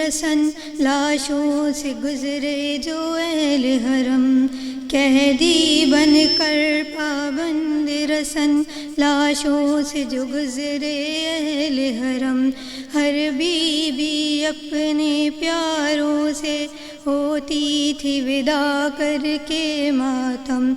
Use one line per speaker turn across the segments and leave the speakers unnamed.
رسن لاشوں سے گزرے جو اہل حرم، قیدی بن کر پابند رسن لاشوں سے جو گزرے اہل حرم، ہر بیوی اپنے پیاروں سے ہوتی تھی ودا کر کے ماتم،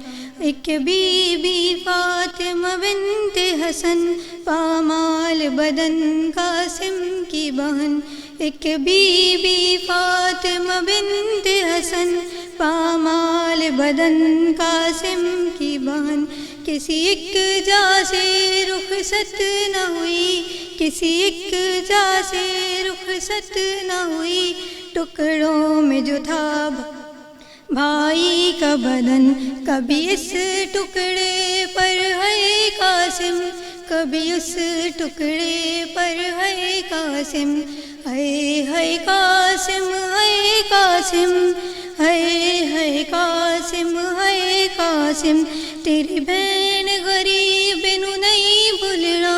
ایک بی بی فاطمہ بنت حسن پامال بدن قاسم کی بہن، ایک بی بی فاطمہ بنت حسن پامال بدن قاسم کی بہن، کسی ایک جا سے رخصت نہ ہوئی، کسی ایک جا سے رخصت نہ ہوئی، ٹکڑوں میں جو تھا بھائی کا بدن، کبھی اس ٹکڑے پر ہے قاسم، کبھی اس ٹکڑے پر ہے قاسم، ہے قاسم، ہے قاسم، ہے قاسم، ہے قاسم، تیری بہن غریب نو نہیں بھولنا،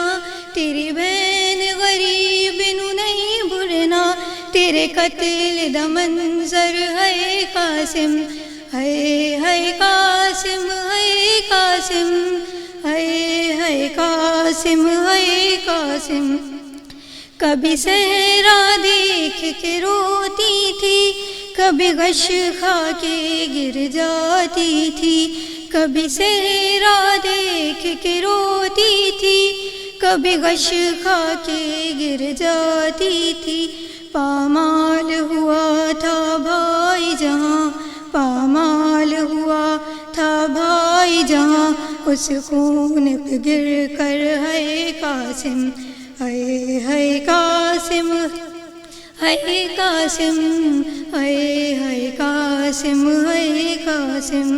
تیری بہن غریب نو نہیں بھولنا، تیرے قتل دا منظر ہے قاسم، ہے قاسم، ہے قاسم، ہے قاسم، ہے قاسم، کبھی صحرا دیکھ کے روتی تھی، کبھی غش کھا کے گر جاتی تھی، کبھی صحرا دیکھ کے روتی تھی، کبھی غش کھا کے گر جاتی تھی، پامال ہوا تھا بھائی جہاں، پامال ہوا تھا بھائی جہاں، اس خون پہ گر کر ہے قاسم، ہے قاسم، ہے قاسم، ہے قاسم، ہے قاسم،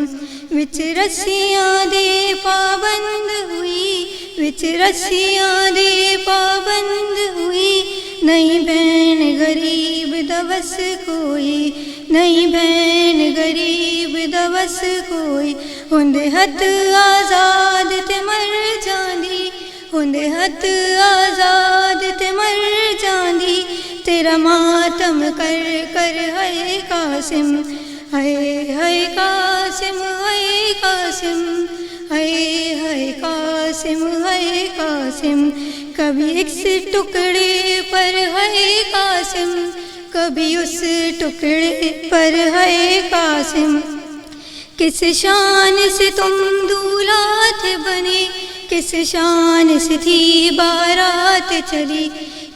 وچ رسیاں دے پابند ہوئی، وچ رسیاں دے پابند ہوئی، نہیں بہن غریب دا بس کوئی، نہیں بہن غریب دا بس کوئی، ہوندے ہتھ آزاد تے مر جاندی، ہوندے ہتھ آزاد تے مر جاندی، تیرا ماتم کر کر ہے قاسم، ہے قاسم، ہے قاسم، ہے قاسم، ہے قاسم، کبھی اس ٹکڑے پر ہے قاسم، کبھی اس ٹکڑے پر ہے قاسم، کس شان سے تم دولات بنے، کس شان سے تھی بارات چلی،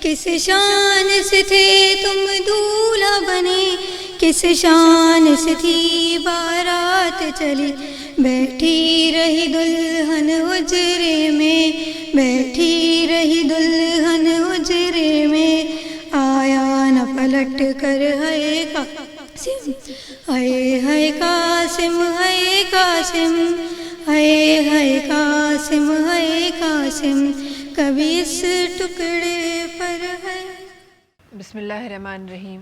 کس شان سے تھے تم دولہا بنے، کس شان سے تھی بارات چلی، بیٹھی رہی دلہن حجرے میں، بیٹھی رہی دلہن حجرے میں، آیا نہ پلٹ کر ہے قاسم، ہے قاسم، ہے قاسم، ہے قاسم، ہے قاسم، کبھی اس ٹکڑے پر ہے۔
بسم اللہ الرحمن الرحیم۔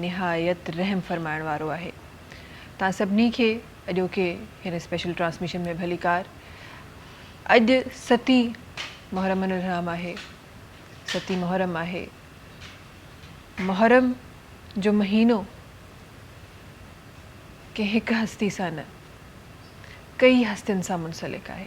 نہایت رحم فرمائن وارو ہے۔ تا سبنی کے اجو کے ہن اسپیشل ٹرانسمیشن میں بھلی کار۔ اج 7 محرم الحرام ہے، 7 محرم ہے۔ محرم جو مہینو کہ ایک ہستی سا نہ کئی ہستن سا منسلک ہے۔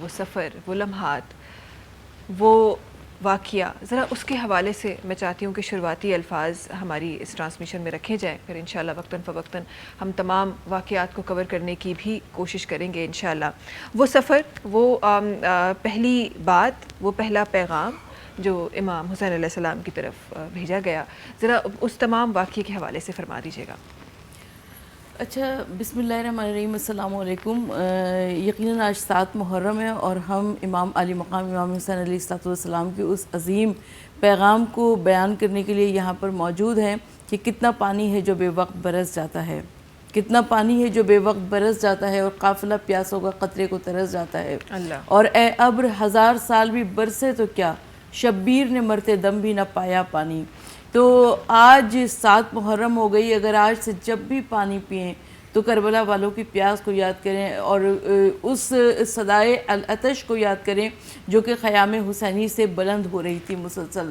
وہ سفر، وہ لمحات، وہ واقعہ، ذرا اس کے حوالے سے میں چاہتی ہوں کہ شروعاتی الفاظ ہماری اس ٹرانسمیشن میں رکھے جائیں، پھر انشاءاللہ وقتاً فوقتاً ہم تمام واقعات کو کور کرنے کی بھی کوشش کریں گے انشاءاللہ۔ وہ سفر، وہ پہلی بات، وہ پہلا پیغام جو امام حسین علیہ السلام کی طرف بھیجا گیا، ذرا اس تمام واقعے کے حوالے سے فرما دیجیے گا۔
اچھا، بسم اللہ الرحمن الرحیم، السلام علیکم۔ یقیناً آج 7 محرم ہے اور ہم امام علی مقام امام حسین علیہ السلام کی اس عظیم پیغام کو بیان کرنے کے لیے یہاں پر موجود ہیں کہ کتنا پانی ہے جو بے وقت برس جاتا ہے، کتنا پانی ہے جو بے وقت برس جاتا ہے اور قافلہ پیاسوں کا قطرے کو ترس جاتا ہے۔ اور اے ابر 1000 سال بھی برسے تو کیا، شبیر نے مرتے دم بھی نہ پایا پانی۔ تو آج 7 محرم ہو گئی، اگر آج سے جب بھی پانی پئیں تو کربلا والوں کی پیاس کو یاد کریں اور اس صدائے العطش کو یاد کریں جو کہ خیام حسینی سے بلند ہو رہی تھی مسلسل۔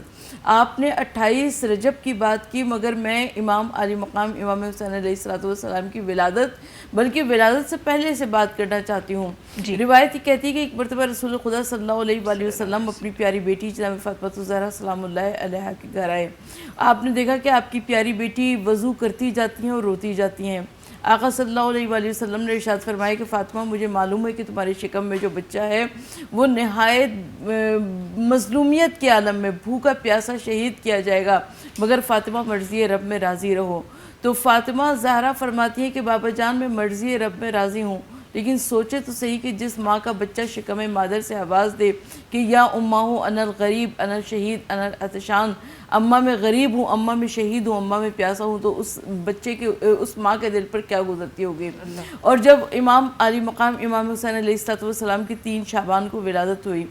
آپ نے 28 رجب کی بات کی، مگر میں امام علی مقام امام حسین علیہ السلام کی ولادت، بلکہ ولادت سے پہلے سے بات کرنا چاہتی ہوں۔ روایت یہ کہتی ہے کہ ایک مرتبہ رسول خدا صلی اللہ علیہ وآلہ وسلم اپنی پیاری بیٹی جناب فاطمہ الزہرا سلام اللہ علیہا کے گھر آئے۔ آپ نے دیکھا کہ آپ کی پیاری بیٹی وضو کرتی جاتی ہیں اور روتی جاتی ہیں۔ آقا صلی اللہ علیہ وآلہ وسلم نے ارشاد فرمایا کہ فاطمہ، مجھے معلوم ہے کہ تمہارے شکم میں جو بچہ ہے وہ نہایت مظلومیت کے عالم میں بھوکا پیاسا شہید کیا جائے گا، مگر فاطمہ مرضی رب میں راضی رہو۔ تو فاطمہ زہرا فرماتی ہیں کہ بابا جان، میں مرضی رب میں راضی ہوں، لیکن سوچے تو صحیح کہ جس ماں کا بچہ شکم مادر سے آواز دے کہ یا اماں انا الغریب انا الشہید انا العطشان، اماں میں غریب ہوں، اماں میں شہید ہوں، اماں میں پیاسا ہوں، تو اس بچے کے، اس ماں کے دل پر کیا گزرتی ہوگی۔ اور جب امام علی مقام امام حسین علیہ السلام کی 3 شعبان کو ولادت ہوئی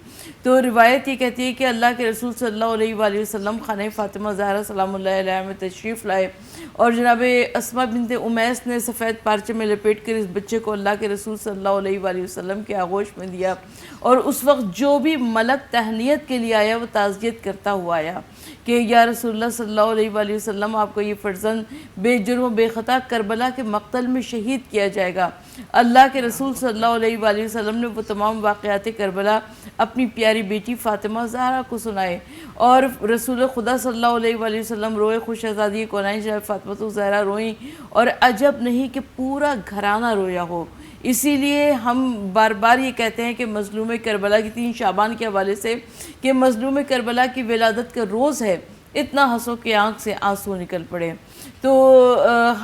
تو روایت یہ کہتی ہے کہ اللہ کے رسول صلی اللہ علیہ وآلہ وسلم خانہ فاطمہ زہرا سلام اللہ علیہا میں تشریف لائے اور جناب اسماء بنت امیس نے سفید پارچے میں لپیٹ کر اس بچے کو اللہ کے رسول صلی اللہ علیہ وآلہ وسلم کے آغوش میں دیا، اور اس وقت جو بھی ملک تہنیت کے لیے آیا وہ تعزیت کرتا ہوا آیا کہ یا رسول اللہ صلی اللہ علیہ وآلہ وسلم، آپ کو یہ فرزند بے جرم و بے خطا کربلا کے مقتل میں شہید کیا جائے گا۔ اللہ کے رسول صلی اللہ علیہ وآلہ وسلم نے وہ تمام واقعات کربلا اپنی پیاری بیٹی فاطمہ زہرا کو سنائے، اور رسول خدا صلی اللہ علیہ وآلہ وسلم روئے، خوش آزادی کونین جناب فاطمہ زہرا روئیں، اور عجب نہیں کہ پورا گھرانہ رویا ہو۔ اسی لیے ہم بار بار یہ کہتے ہیں کہ مظلوم کربلا کی 3 شعبان کے حوالے سے کہ مظلوم کربلا کی ولادت کا روز ہے، اتنا ہنسو کہ آنکھ سے آنسو نکل پڑے۔ تو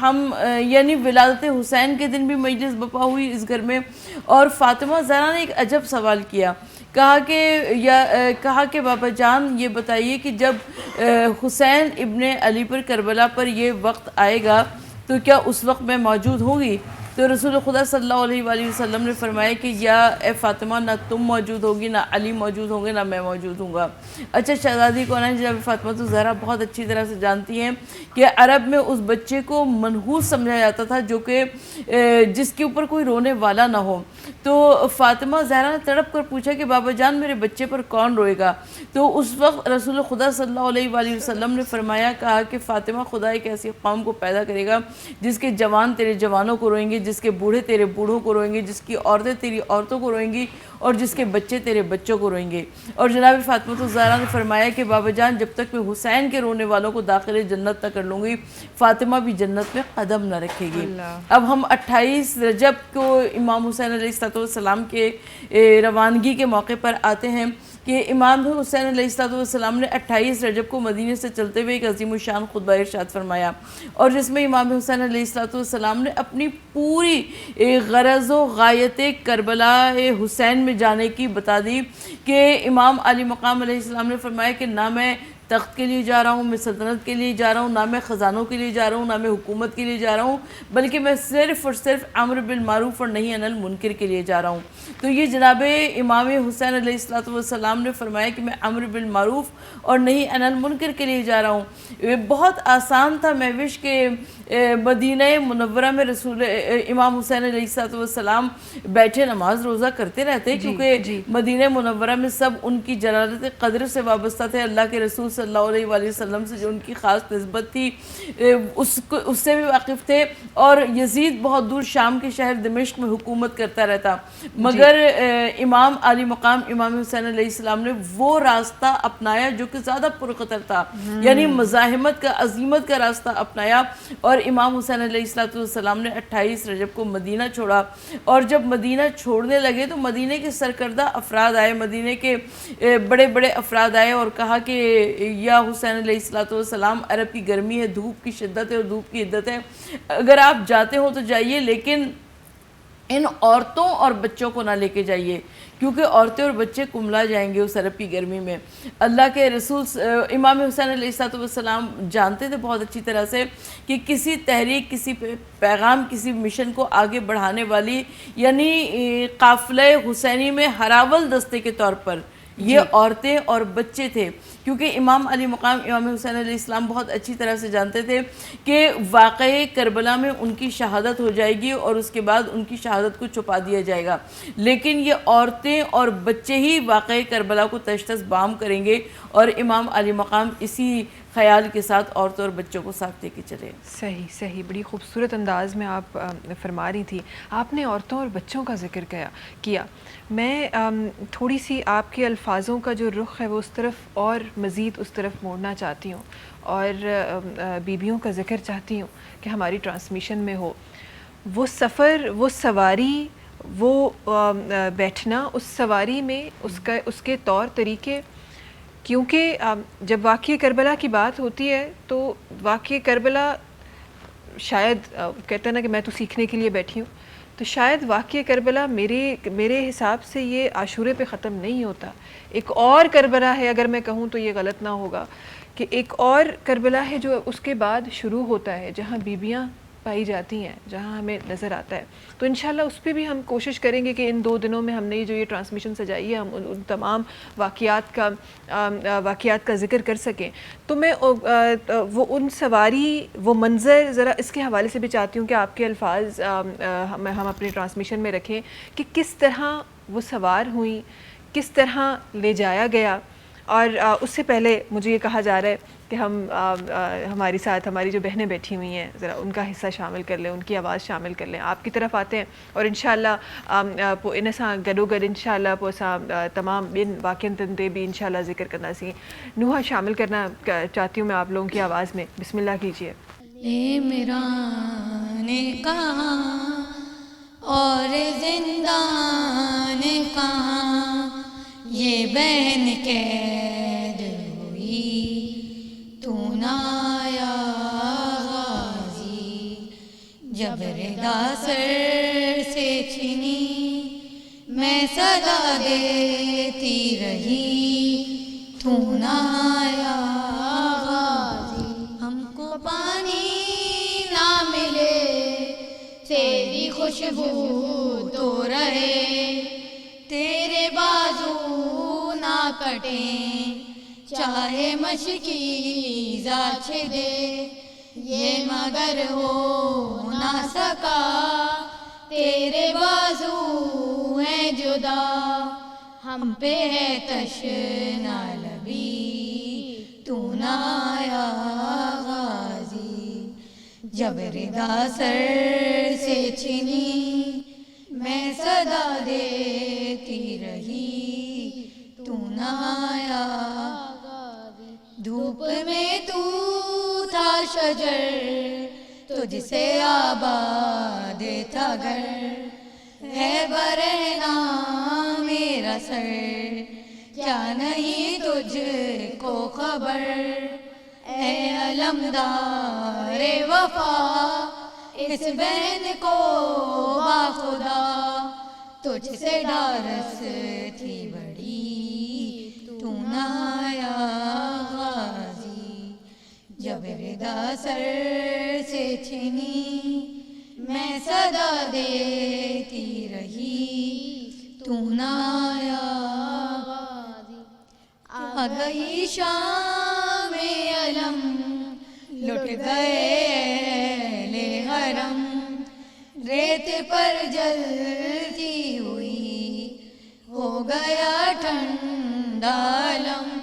ہم یعنی ولادت حسین کے دن بھی مجلس بپا ہوئی اس گھر میں، اور فاطمہ زہرا نے ایک عجب سوال کیا، کہا کہ بابا جان یہ بتائیے کہ جب حسین ابن علی پر کربلا پر یہ وقت آئے گا تو کیا اس وقت میں موجود ہوگی؟ تو رسول خدا صلی اللہ علیہ وآلہ وسلم نے فرمایا کہ یا اے فاطمہ، نہ تم موجود ہوگی، نہ علی موجود ہوں گے، نہ میں موجود ہوں گا۔ اچھا، شہزادی کونین جناب فاطمہ زہرا بہت اچھی طرح سے جانتی ہیں کہ عرب میں اس بچے کو منحوس سمجھا جاتا تھا جو کہ جس کے اوپر کوئی رونے والا نہ ہو۔ تو فاطمہ زہرا نے تڑپ کر پوچھا کہ بابا جان میرے بچے پر کون روئے گا؟ تو اس وقت رسول خدا صلی اللہ علیہ وآلہ وسلم نے فرمایا، کہا کہ فاطمہ، خدا ایک ایسی قوم کو پیدا کرے گا جس کے جوان تیرے جوانوں کو روئیں گے، جس کے بوڑھے تیرے بوڑھوں کو روئیں گے، جس کی عورتیں تیری عورتوں کو روئیں گی، اور جس کے بچے تیرے بچوں کو روئیں گے۔ اور جناب فاطمہ الزہرا نے فرمایا کہ بابا جان، جب تک میں حسین کے رونے والوں کو داخل جنت نہ کر لوں گی، فاطمہ بھی جنت میں قدم نہ رکھے گی۔ اب ہم 28 رجب کو امام حسین علیہ السلام کے روانگی کے موقع پر آتے ہیں کہ امام حسین علیہ السلام نے 28 رجب کو مدینے سے چلتے ہوئے ایک عظیم الشان خطبہ ارشاد فرمایا، اور جس میں امام حسین علیہ السلام نے اپنی پوری غرض و غایت کربلا حسین میں جانے کی بتا دی کہ امام علی مقام علیہ السلام نے فرمایا کہ نہ میں تخت کے لیے جا رہا ہوں، میں سلطنت کے لیے جا رہا ہوں، نہ میں خزانوں کے لیے جا رہا ہوں، نہ میں حکومت کے لیے جا رہا ہوں، بلکہ میں صرف اور صرف امر بالمعروف اور نہی عن المنکر کے لیے جا رہا ہوں۔ تو یہ جناب امام حسین علیہ السلام نے فرمایا کہ میں امر بالمعروف اور نہی عن المنکر کے لیے جا رہا ہوں۔ بہت آسان تھا مہوش کہ مدینہ منورہ میں رسول امام حسین علیہ السلام بیٹھے نماز روزہ کرتے رہتے، کیونکہ مدینہ منورہ میں سب ان کی جلالت قدر سے وابستہ تھے، اللہ کے رسول صلی صلی اللہ علیہ وآلہ وسلم سے جو ان کی خاص نسبت تھی اس سے بھی واقف تھے، اور یزید بہت دور شام کے شہر دمشق میں حکومت کرتا رہتا، مگر امام علی مقام امام حسین علیہ السلام نے وہ راستہ اپنایا جو کہ زیادہ پرخطر تھا، یعنی مزاحمت کا، عزیمت کا راستہ اپنایا، اور امام حسین علیہ السلام نے 28 رجب کو مدینہ چھوڑا، اور جب مدینہ چھوڑنے لگے تو مدینہ کے سرکردہ افراد آئے، مدینہ کے بڑے بڑے افراد آئے اور کہا کہ یا حسین علیہ السلام، عرب کی گرمی ہے، دھوپ کی شدت ہے اور دھوپ کی عدت ہے، اگر آپ جاتے ہو تو جائیے، لیکن ان عورتوں اور بچوں کو نہ لے کے جائیے، کیونکہ عورتیں اور بچے کملا جائیں گے اس عرب کی گرمی میں۔ اللہ کے رسول امام حسین علیہ السلام جانتے تھے بہت اچھی طرح سے کہ کسی تحریک، کسی پیغام، کسی مشن کو آگے بڑھانے والی، یعنی قافلہ حسینی میں ہراول دستے کے طور پر یہ عورتیں اور بچے تھے، کیونکہ امام علی مقام امام حسین علیہ السلام بہت اچھی طرح سے جانتے تھے کہ واقعہ کربلا میں ان کی شہادت ہو جائے گی اور اس کے بعد ان کی شہادت کو چھپا دیا جائے گا، لیکن یہ عورتیں اور بچے ہی واقعہ کربلا کو تش تش بام کریں گے، اور امام علی مقام اسی خیال کے ساتھ عورتوں اور بچوں کو ساتھ لے کے چلے۔
صحیح، بڑی خوبصورت انداز میں آپ فرما رہی تھی۔ آپ نے عورتوں اور بچوں کا ذکر کیا، میں تھوڑی سی آپ کے الفاظوں کا جو رخ ہے وہ اس طرف اور مزید اس طرف موڑنا چاہتی ہوں، اور بیویوں کا ذکر چاہتی ہوں کہ ہماری ٹرانسمیشن میں ہو۔ وہ سفر، وہ سواری، وہ بیٹھنا اس سواری میں، اس کے طور طریقے، کیونکہ جب واقعہ کربلا کی بات ہوتی ہے تو واقعہ کربلا شاید کہتے ہیں نا کہ میں تو سیکھنے کے لیے بیٹھی ہوں، تو شاید واقعہ کربلا میرے حساب سے یہ عاشورے پہ ختم نہیں ہوتا، ایک اور کربلا ہے، اگر میں کہوں تو یہ غلط نہ ہوگا کہ ایک اور کربلا ہے جو اس کے بعد شروع ہوتا ہے، جہاں بیبیاں پائی جاتی ہیں، جہاں ہمیں نظر آتا ہے۔ تو انشاءاللہ اس پہ بھی ہم کوشش کریں گے کہ ان 2 دنوں میں ہم نے جو یہ ٹرانسمیشن سجائی ہے ہم ان تمام واقعات کا ذکر کر سکیں۔ تو میں وہ ان سواری، وہ منظر ذرا اس کے حوالے سے بھی چاہتی ہوں کہ آپ کے الفاظ ہم اپنی ٹرانسمیشن میں رکھیں کہ کس طرح وہ سوار ہوئیں، کس طرح لے جایا گیا۔ اور اس سے پہلے مجھے یہ کہا جا رہا ہے کہ ہماری ساتھ ہماری جو بہنیں بیٹھی ہوئی ہیں ذرا ان کا حصہ شامل کر لیں، ان کی آواز شامل کر لیں۔ آپ کی طرف آتے ہیں اور انشاءاللہ انساں گڈو گڈ انشاءاللہ پوسا تمام ان واقعن تندے بھی انشاءاللہ ذکر کرنا سی۔ نوحہ شامل کرنا چاہتی ہوں میں آپ لوگوں کی آواز میں، بسم اللہ کیجیے۔
عمران کہاں اور زندان کہاں، یہ بہن قید ہوئی تو نہ آیا غازی، جب ردا سر سے چھنی میں صدا دیتی رہی تو نہ آیا غازی، ہم کو پانی نہ ملے تیری خوشبو تو رہے، تیرے بازو نہ کٹیں چاہے مشکی ذات دے، یہ مگر ہو نہ سکا تیرے بازو ہیں جدا، ہم پہ ہے تشنا لبی تو نہ آیا غازی، جب ردا سر سے چھنی میں صدا دیتی رہی تو نہ آیا غازی، دھوپ میں تو تھا شجر تجھ سے آباد تھا گھر، ہے برہنا میرا سر کیا نہیں تجھ کو خبر، اے علمدار وفا اس بہن کو باخدا، تجھ سے ڈارس تھی بڑی تو نہ آیا غازی، جب ردا سر سے چھنی میں صدا دیتی رہی تو نہ آیا غازی، آ گئی شام علم لٹ گئے اہل حرم، ریت پر جلتی ہوئی ہو گیا ٹھنڈا علم،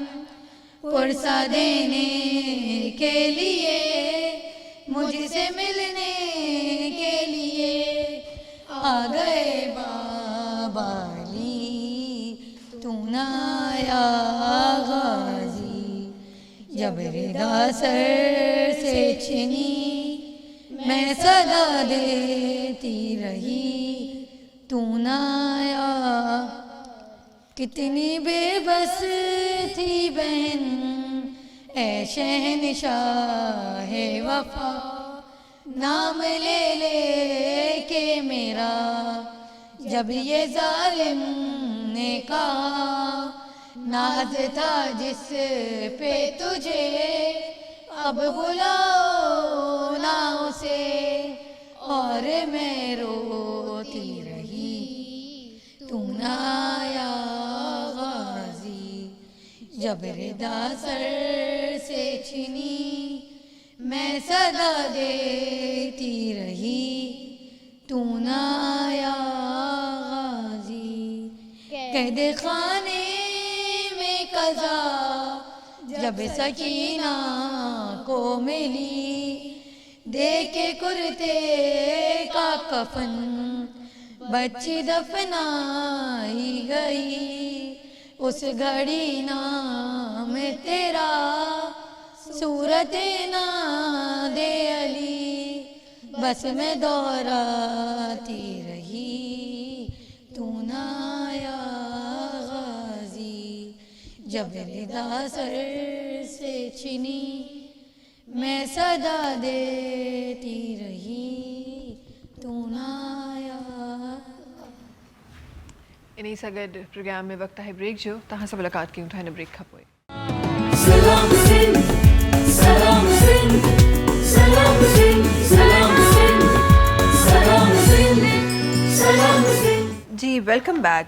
پر پرسہ دینے کے لیے مجھ سے ملنے کے لیے آ گئے بابا علی تو نہ آیا غازی جب ردا سر سے چھنی میں صدا دیتی رہی تو نہ آیا کتنی بے بس تھی بہن اے شہنشاہ وفا نام لے لے کے میرا جب یہ ظالم نے کہا ناز تھا جس پہ تجھے اب بلاؤ نہ اسے اور میں روتی رہی تو نہ آیا غازی جب ردا سر سے چھنی میں صدا دیتی رہی تو نہ آیا غازی قید خانے میں قضا جب سکینہ کو ملی دیکھ کے کرتے کا کفن بچی دفنائی گئی اس گھڑی نام تیرا صورت نہ دے علی بس میں دوراتی رہی تو نہ آیا غازی جب ردا سر سے چھنی میں صدا دیتی رہی تو نہ آیا.
انہی سگڈ پروگرام میں وقت ہے بریک جو تہاں سے ملاقات کی تھا بریک کھپوئے.
سلام سن سلام سن سلام سن سلام سن سلام سن سلام سن.
جی ویلکم بیک.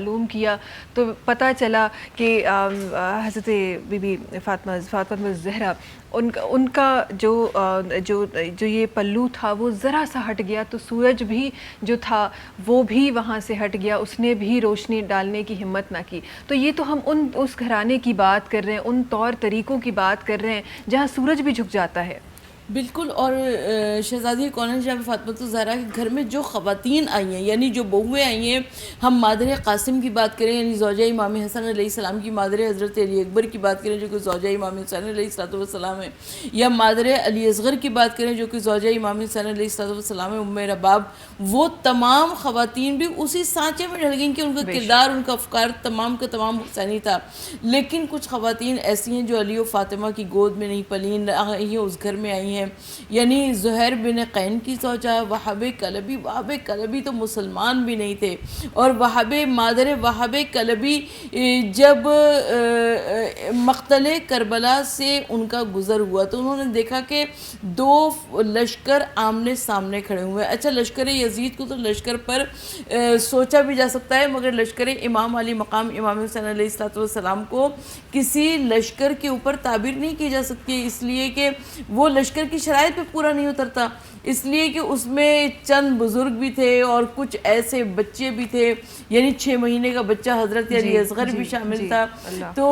معلوم کیا تو پتہ چلا کہ حضرت بی بی فاطمہ الزہرا ان کا جو یہ پلو تھا وہ ذرا سا ہٹ گیا تو سورج بھی جو تھا وہ بھی وہاں سے ہٹ گیا, اس نے بھی روشنی ڈالنے کی ہمت نہ کی. تو یہ تو ہم اس گھرانے کی بات کر رہے ہیں, ان طور طریقوں کی بات کر رہے ہیں جہاں سورج بھی جھک جاتا ہے.
بالکل. اور شہزادی کونین جناب فاطمہ الزہرا کے گھر میں جو خواتین آئی ہیں, یعنی جو بہویں آئی ہیں, ہم مادر قاسم کی بات کریں یعنی زوجہ امام حسن علیہ السلام کی مادر حضرت علی اکبر کی بات کریں جو کہ زوجہ امام حسین علیہ السلام ہے, یا مادر علی اصغر کی بات کریں جو کہ زوجہ امام حسین علیہ السلام ہے, ام رباب, وہ تمام خواتین بھی اسی سانچے میں ڈھل گئیں کہ ان کا کردار, ان کا افکار تمام کا تمام حسینی تھا. لیکن کچھ خواتین ایسی ہیں جو علی و فاطمہ کی گود میں نہیں پلیں, اس گھر میں آئی ہیں, یعنی زہیر بن قین کی زوجہ وہب کلبی. وہب کلبی تو مسلمان بھی نہیں تھے, اور مادر وہب کلبی جب مقتل کربلا سے ان کا گزر ہوا تو انہوں نے دیکھا کہ دو لشکر آمنے سامنے کھڑے ہوئے. اچھا, لشکر یزید کو تو لشکر پر سوچا بھی جا سکتا ہے, مگر لشکر امام علی مقام امام حسین علیہ السلام کو کسی لشکر کے اوپر تعبیر نہیں کی جا سکتی, اس لیے کہ وہ لشکر کی شرائط پہ پورا نہیں اترتا, اس لیے کہ اس میں چند بزرگ بھی تھے اور کچھ ایسے بچے بھی تھے, یعنی 6 مہینے کا بچہ حضرت علی اصغر بھی شامل تھا. تو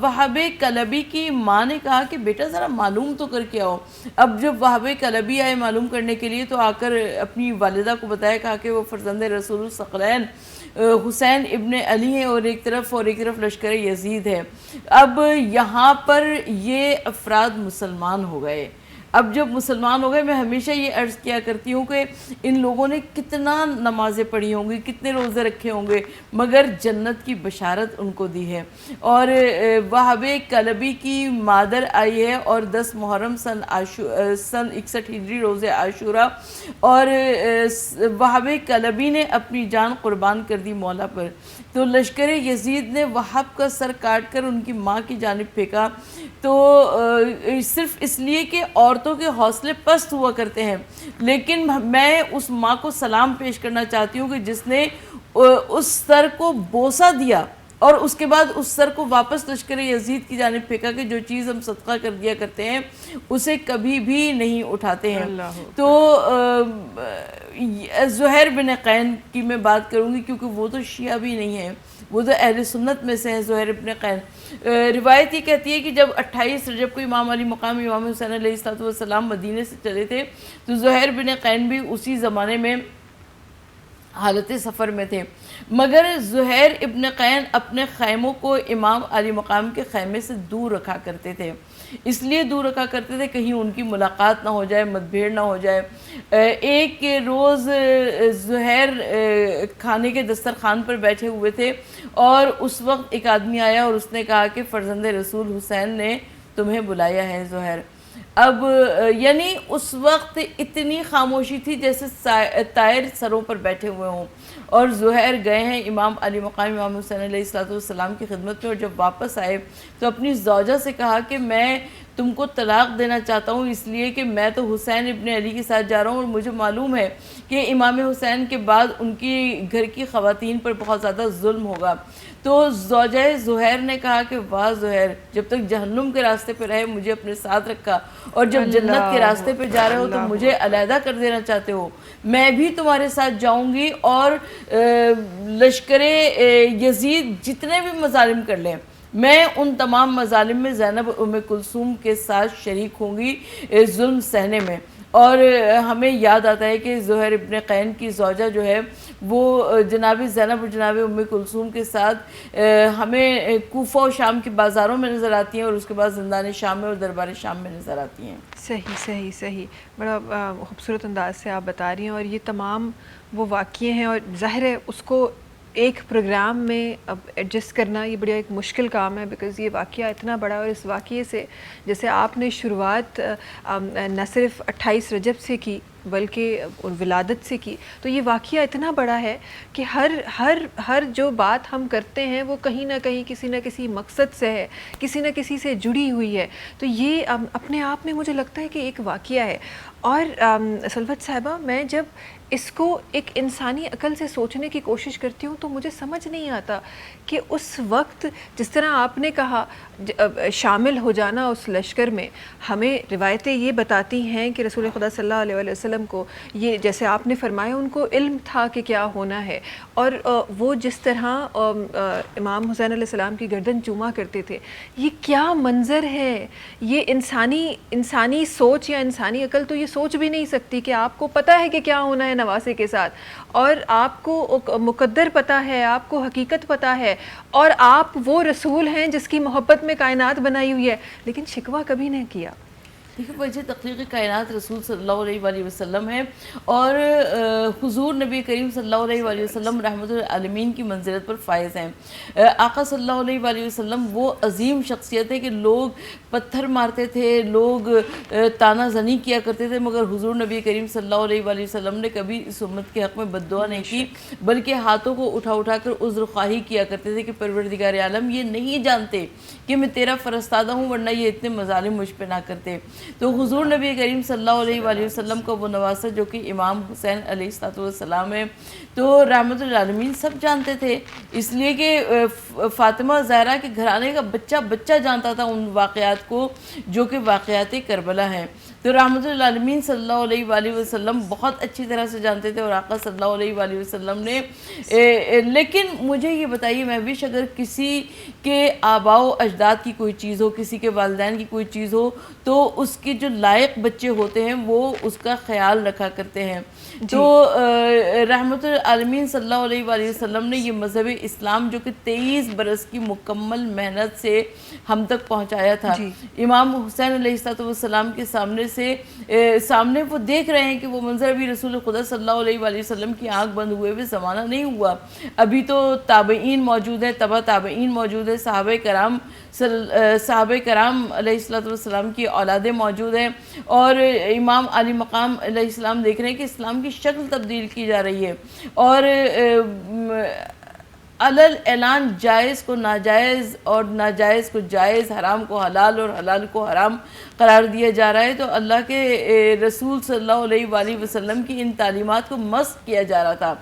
وہب کلبی کی ماں نے کہا کہ بیٹا ذرا معلوم تو کر کے آؤ. اب جب وہب کلبی آئے معلوم کرنے کے لیے تو آ کر اپنی والدہ کو بتایا, کہا کہ وہ فرزند رسول الثقلین حسین ابن علی ہیں اور ایک طرف لشکر یزید ہے. اب یہاں پر یہ افراد مسلمان ہو گئے. اب جب مسلمان ہو گئے, میں ہمیشہ یہ عرض کیا کرتی ہوں کہ ان لوگوں نے کتنا نمازیں پڑھی ہوں گی, کتنے روزے رکھے ہوں گے, مگر جنت کی بشارت ان کو دی ہے. اور وہب کلبی کی مادر آئی ہے اور 10 محرم سن 61 ہجری روز عاشورہ, اور وہب کلبی نے اپنی جان قربان کر دی مولا پر. تو لشکر یزید نے وہب کا سر کاٹ کر ان کی ماں کی جانب پھینکا, تو صرف اس لیے کہ عورتوں کے حوصلے پست ہوا کرتے ہیں. لیکن میں اس ماں کو سلام پیش کرنا چاہتی ہوں کہ جس نے اس سر کو بوسہ دیا اور اس کے بعد اس سر کو واپس لشکر یزید کی جانب پھینکا کہ جو چیز ہم صدقہ کر دیا کرتے ہیں اسے کبھی بھی نہیں اٹھاتے ہیں. تو زہیر بن قین کی میں بات کروں گی کیونکہ وہ تو شیعہ بھی نہیں ہے, وہ تو اہل سنت میں سے ہیں. زہیر بن قین, روایت یہ کہتی ہے کہ جب 28 رجب کو امام علی مقام امام حسین علیہ السلام مدینے سے چلے تھے تو زہیر بن قین بھی اسی زمانے میں حالت سفر میں تھے, مگر زہیر ابن قین اپنے خیموں کو امام علی مقام کے خیمے سے دور رکھا کرتے تھے. اس لیے دور رکھا کرتے تھے کہیں ان کی ملاقات نہ ہو جائے, مت بھیڑ نہ ہو جائے. ایک روز زہیر کھانے کے دسترخوان پر بیٹھے ہوئے تھے اور اس وقت ایک آدمی آیا اور اس نے کہا کہ فرزند رسول حسین نے تمہیں بلایا ہے زہیر. اب یعنی اس وقت اتنی خاموشی تھی جیسے طائر سروں پر بیٹھے ہوئے ہوں, اور زہیر گئے ہیں امام علی مقام امام حسین علیہ السلام کی خدمت میں, اور جب واپس آئے تو اپنی زوجہ سے کہا کہ میں تم کو طلاق دینا چاہتا ہوں اس لیے کہ میں تو حسین ابن علی کے ساتھ جا رہا ہوں اور مجھے معلوم ہے کہ امام حسین کے بعد ان کی گھر کی خواتین پر بہت زیادہ ظلم ہوگا. تو زوجہ زہیر نے کہا کہ واہ زہیر, جب تک جہنم کے راستے پہ رہے مجھے اپنے ساتھ رکھا, اور جب جنت کے راستے پہ جا رہے ہو تو مجھے علیحدہ کر دینا چاہتے ہو. میں بھی تمہارے ساتھ جاؤں گی اور لشکر یزید جتنے بھی مظالم کر لیں میں ان تمام مظالم میں زینب ام کلثوم کے ساتھ شریک ہوں گی ظلم سہنے میں. اور ہمیں یاد آتا ہے کہ زہیر ابن قین کی زوجہ جو ہے وہ جناب زینب اور جناب ام کلثوم کے ساتھ ہمیں کوفہ و شام کے بازاروں میں نظر آتی ہیں, اور اس کے بعد زندان شام میں اور دربار شام میں نظر آتی ہیں.
صحیح, بڑا خوبصورت انداز سے آپ بتا رہی ہیں, اور یہ تمام وہ واقعے ہیں, اور ظاہر ہے اس کو ایک پروگرام میں اب ایڈجسٹ کرنا یہ بڑا ایک مشکل کام ہے, بیکاز یہ واقعہ اتنا بڑا, اور اس واقعے سے جیسے آپ نے شروعات نہ صرف 28 رجب سے کی بلکہ ولادت سے کی. تو یہ واقعہ اتنا بڑا ہے کہ ہر جو بات ہم کرتے ہیں وہ کہیں نہ کہیں کسی نہ کسی مقصد سے ہے, کسی نہ کسی سے جڑی ہوئی ہے. تو یہ اپنے آپ میں مجھے لگتا ہے کہ ایک واقعہ ہے. اور سلوت صاحبہ, میں جب اس کو ایک انسانی عقل سے سوچنے کی کوشش کرتی ہوں تو مجھے سمجھ نہیں آتا کہ اس وقت جس طرح آپ نے کہا شامل ہو جانا اس لشکر میں, ہمیں روایتیں یہ بتاتی ہیں کہ رسول خدا صلی اللہ علیہ وسلم کو یہ, جیسے آپ نے فرمایا, ان کو علم تھا کہ کیا ہونا ہے, اور وہ جس طرح امام حسین علیہ السلام کی گردن چوما کرتے تھے, یہ کیا منظر ہے. یہ انسانی سوچ یا انسانی عقل تو یہ سوچ بھی نہیں سکتی کہ آپ کو پتہ ہے کہ کیا ہونا ہے نواسے کے ساتھ, اور آپ کو مقدر پتہ ہے, آپ کو حقیقت پتہ ہے, اور آپ وہ رسول ہیں جس کی محبت میں کائنات بنائی ہوئی ہے, لیکن شکوہ کبھی نہیں کیا.
دیکھیں وجہ تخلیق کائنات رسول صلی اللہ علیہ وآلہ وسلم ہے, اور حضور نبی کریم صلی اللہ علیہ وآلہ وسلم رحمت العالمین کی منزلت پر فائز ہیں. آقا صلی اللہ علیہ وآلہ وسلم وہ عظیم شخصیت ہے کہ لوگ پتھر مارتے تھے, لوگ تانا زنی کیا کرتے تھے, مگر حضور نبی کریم صلی اللہ علیہ وآلہ وسلم نے کبھی اس امت کے حق میں بد دعا نہیں کی, بلکہ ہاتھوں کو اٹھا کر عذر خواہی کیا کرتے تھے کہ پروردگار عالم یہ نہیں جانتے کہ میں تیرا فرستادہ ہوں, ورنہ یہ اتنے مظالم مجھ پہ نہ کرتے. تو حضور نبی کریم صلی اللہ علیہ وآلہ وسلم کا وہ نواسہ جو کہ امام حسین علیہ السلام ہے, تو رحمت العالمین سب جانتے تھے, اس لیے کہ فاطمہ زہرا کے گھرانے کا بچہ جانتا تھا ان واقعات کو جو کہ واقعات کربلا ہیں. تو رحمت العالمین صلی اللہ علیہ وآلہ وسلم بہت اچھی طرح سے جانتے تھے, اور آقا صلی اللہ علیہ وآلہ وسلم نے لیکن مجھے یہ بتائیے مہوش, اگر کسی کے آباء و اجداد کی کوئی چیز ہو, کسی کے والدین کی کوئی چیز ہو, تو اس کے جو لائق بچے ہوتے ہیں وہ اس کا خیال رکھا کرتے ہیں. تو رحمت العالمین صلی اللہ علیہ وآلہ وسلم نے یہ مذہب اسلام جو کہ 23 برس کی مکمل محنت سے ہم تک پہنچایا تھا. امام حسین علیہ السلام کے سامنے وہ دیکھ رہے ہیں کہ وہ منظر ابھی رسول خدا صلی اللہ علیہ وآلہ وسلم کی آنکھ بند ہوئے ہوئے زمانہ نہیں ہوا, ابھی تو تابعین موجود ہیں, تبع تابعین موجود ہیں, صحابہ کرام علیہ السلام کی اولادیں موجود ہیں, اور امام علی مقام علیہ السلام دیکھ رہے ہیں کہ اسلام کی شکل تبدیل کی جا رہی ہے, اور علل اعلان جائز کو ناجائز اور ناجائز کو جائز, حرام کو حلال اور حلال کو حرام قرار دیا جا رہا ہے. تو اللہ کے رسول صلی اللہ علیہ وآلہ وسلم کی ان تعلیمات کو مسخ کیا جا رہا تھا.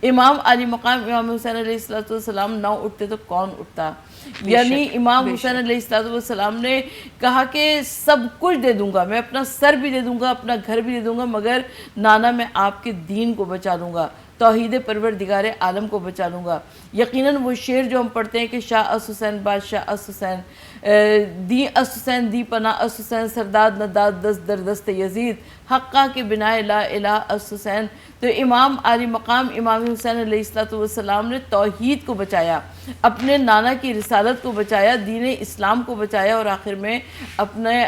امام علی مقام امام حسین علیہ السلام نہ اٹھتے تو کون اٹھتا, یعنی امام حسین علیہ السلام نے کہا کہ سب کچھ دے دوں گا, میں اپنا سر بھی دے دوں گا, اپنا گھر بھی دے دوں گا, مگر نانا میں آپ کے دین کو بچا لوں گا, توحید پروردگار عالم کو بچا لوں گا. یقیناً وہ شعر جو ہم پڑھتے ہیں کہ شاہ اس حسین بادشاہ اس حسین دی اس حسین دی پناہ اس حسین سرداد نداد دست در دست یزید حقہ کے بنائے لا الہ اس حسین. تو امام علی مقام امام حسین علیہ السلام نے توحید کو بچایا, اپنے نانا کی رسالت کو بچایا, دین اسلام کو بچایا, اور آخر میں اپنے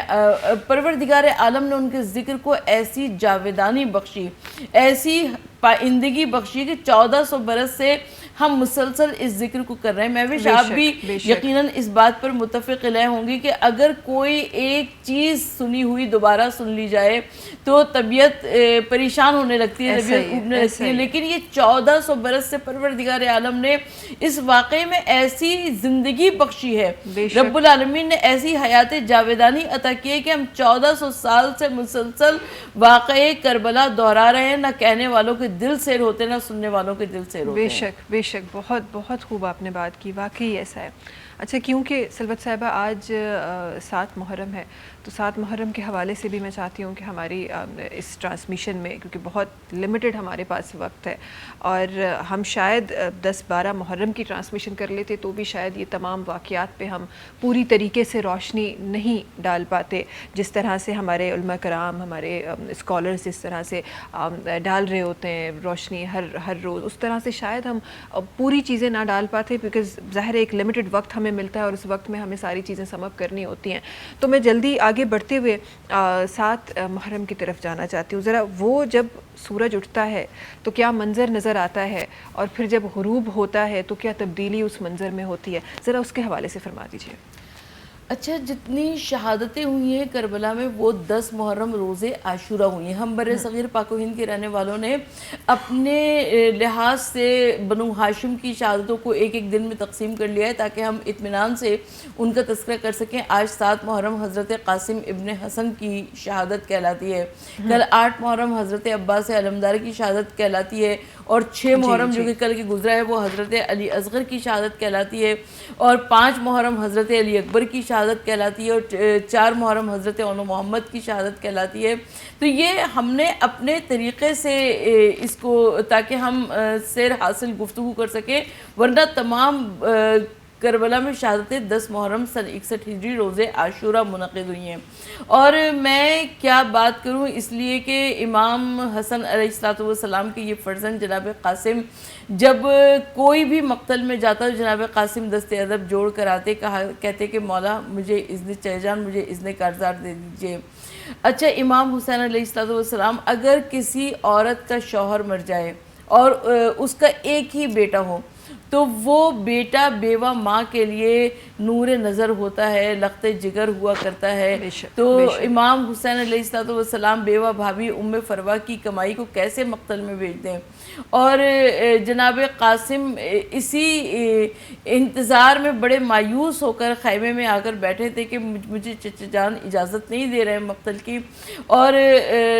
پروردگار عالم نے ان کے ذکر کو ایسی جاویدانی بخشی, ایسی پائندگی بخشی کہ 1400 برس سے ہم مسلسل اس ذکر کو کر رہے ہیں. مہوش آپ بھی یقیناً اس بات پر متفق علیہ ہوں گی کہ اگر کوئی ایک چیز سنی ہوئی دوبارہ سن لی جائے تو طبیعت پریشان ہونے لگتی ہے, طبیعت اوبنے لگتی ہے, لیکن یہ 1400 برس سے پروردگار عالم نے اس واقعے میں ایسی زندگی بخشی ہے, رب العالمین نے ایسی حیات جاویدانی عطا کی ہے کہ ہم 1400 سال سے مسلسل واقعے کربلا دہرا رہے ہیں, نہ کہنے والوں کے دل سیر ہوتے نہ سننے والوں کے دل سیر ہوتے ہیں.
بے شک بے شک, بہت بہت خوب آپ نے بات کی, واقعی ایسا ہے. اچھا, کیونکہ سلوت صاحبہ آج 7 محرم ہے, تو 7 محرم کے حوالے سے بھی میں چاہتی ہوں کہ ہماری اس ٹرانسمیشن میں, کیونکہ بہت لمیٹڈ ہمارے پاس وقت ہے, اور ہم شاید 10-12 محرم کی ٹرانسمیشن کر لیتے تو بھی شاید یہ تمام واقعات پہ ہم پوری طریقے سے روشنی نہیں ڈال پاتے, جس طرح سے ہمارے علماء کرام, ہمارے اسکالرز جس طرح سے ڈال رہے ہوتے ہیں روشنی ہر روز, اس طرح سے شاید ہم پوری چیزیں نہ ڈال پاتے, بیکاز ظاہر ایک لمیٹڈ وقت ہمیں ملتا ہے, اور اس وقت میں ہمیں ساری چیزیں سم اپ کرنی ہوتی ہیں. تو میں جلدی آگے بڑھتے ہوئے 7 محرم کی طرف جانا چاہتی ہوں. ذرا وہ جب سورج اٹھتا ہے تو کیا منظر نظر آتا ہے, اور پھر جب غروب ہوتا ہے تو کیا تبدیلی اس منظر میں ہوتی ہے, ذرا اس کے حوالے سے فرما دیجیے.
اچھا، جتنی شہادتیں ہوئی ہیں کربلا میں وہ 10 محرم روز عاشورہ ہوئی ہیں. ہم بر صغیر پاک و ہند کے رہنے والوں نے اپنے لحاظ سے بنو ہاشم کی شہادتوں کو ایک ایک دن میں تقسیم کر لیا ہے تاکہ ہم اطمینان سے ان کا تذکرہ کر سکیں. آج 7 محرم حضرت قاسم ابن حسن کی شہادت کہلاتی ہے. کل 8 محرم حضرت عباس علمدار کی شہادت کہلاتی ہے. اور 6 محرم جو کہ کل کی گزرا ہے وہ حضرت علی اصغر کی شہادت کہلاتی ہے. اور 5 محرم حضرت علی اکبر کی شہادت کہلاتی ہے. اور 4 محرم حضرت اون محمد کی شہادت کہلاتی ہے. تو یہ ہم نے اپنے طریقے سے اس کو تاکہ ہم سیر حاصل گفتگو کر سکیں، ورنہ تمام کربلا میں شہادتیں 10 محرم سن 61 ہجری روز عاشورہ منعقد ہوئی ہیں. اور میں کیا بات کروں، اس لیے کہ امام حسن علیہ السلام کے یہ فرزند جناب قاسم جب کوئی بھی مقتل میں جاتا تو جناب قاسم دست ادب جوڑ کر آتے، کہتے کہ مولا مجھے اذن چہ جان، مجھے اذن کارزار دے دیجئے. اچھا، امام حسین علیہ السلام اگر کسی عورت کا شوہر مر جائے اور اس کا ایک ہی بیٹا ہو تو وہ بیٹا بیوہ ماں کے لیے نور نظر ہوتا ہے، لخت جگر ہوا کرتا ہے. تو امام حسین علیہ السلام بیوہ بھابھی ام فروا کی کمائی کو کیسے مقتل میں بھیج دیں. اور جناب قاسم اسی انتظار میں بڑے مایوس ہو کر خیمے میں آ کر بیٹھے تھے کہ مجھے چچا جان اجازت نہیں دے رہے مقتل کی. اور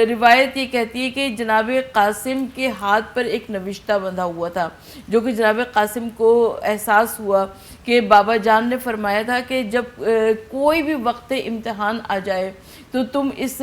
روایت یہ کہتی ہے کہ جناب قاسم کے ہاتھ پر ایک نوشتہ بندھا ہوا تھا، جو کہ جناب قاسم کو احساس ہوا کہ بابا جان نے فرمایا تھا کہ جب کوئی بھی وقت امتحان آ جائے تو تم اس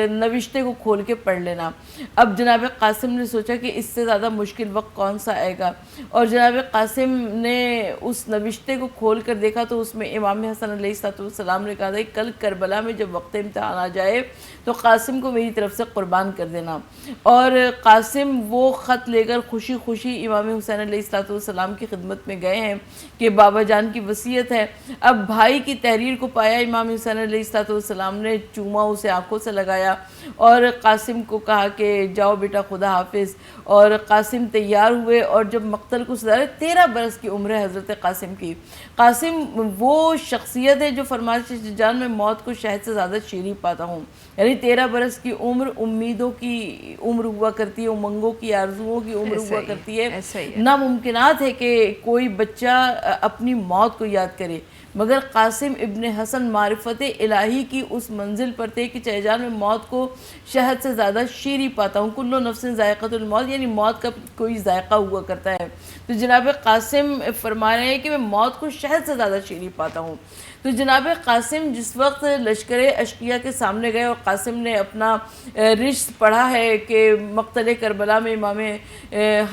نوشتے کو کھول کے پڑھ لینا. اب جناب قاسم نے سوچا کہ اس سے زیادہ مشکل وقت کون سا آئے گا، اور جناب قاسم نے اس نوشتے کو کھول کر دیکھا تو اس میں امام حسن علیہ السلام نے کہا تھا کہ کل کربلا میں جب وقت امتحان آ جائے تو قاسم کو میری طرف سے قربان کر دینا. اور قاسم وہ خط لے کر خوشی خوشی امام حسین علیہ السلام کی خدمت میں گئے ہیں کہ بابا جان کی وصیت ہے. اب بھائی کی تحریر کو پایا امام حسین علیہ السلام نے چوما، اسے آنکھوں سے لگایا اور قاسم کو کہا کہ جاؤ بیٹا خدا حافظ. اور قاسم تیار ہوئے اور جب مقتل کو سدھارے، 13 برس کی عمر ہے حضرت قاسم کی. قاسم وہ شخصیت ہے جو فرماتے جان میں موت کو شہد سے زیادہ شیریں پاتا ہوں. یعنی 13 برس کی عمر امیدوں کی عمر ہوا کرتی ہے، امنگوں کی آرزوؤں کی عمر ہوا کرتی ہے. ناممکنات ہے کہ کوئی بچہ اپنی موت کو یاد کرے، مگر قاسم ابن حسن معرفت الہی کی اس منزل پر تھے کہ چہ جان میں موت کو شہد سے زیادہ شیریں پاتا ہوں. کل نفس ذائقۃ الموت، یعنی موت کا کوئی ذائقہ ہوا کرتا ہے. تو جناب قاسم فرما رہے ہیں کہ میں موت کو شہد سے زیادہ شیریں پاتا ہوں. تو جناب قاسم جس وقت لشکر اشقیہ کے سامنے گئے اور قاسم نے اپنا رشت پڑھا ہے کہ مقتل کربلا میں امام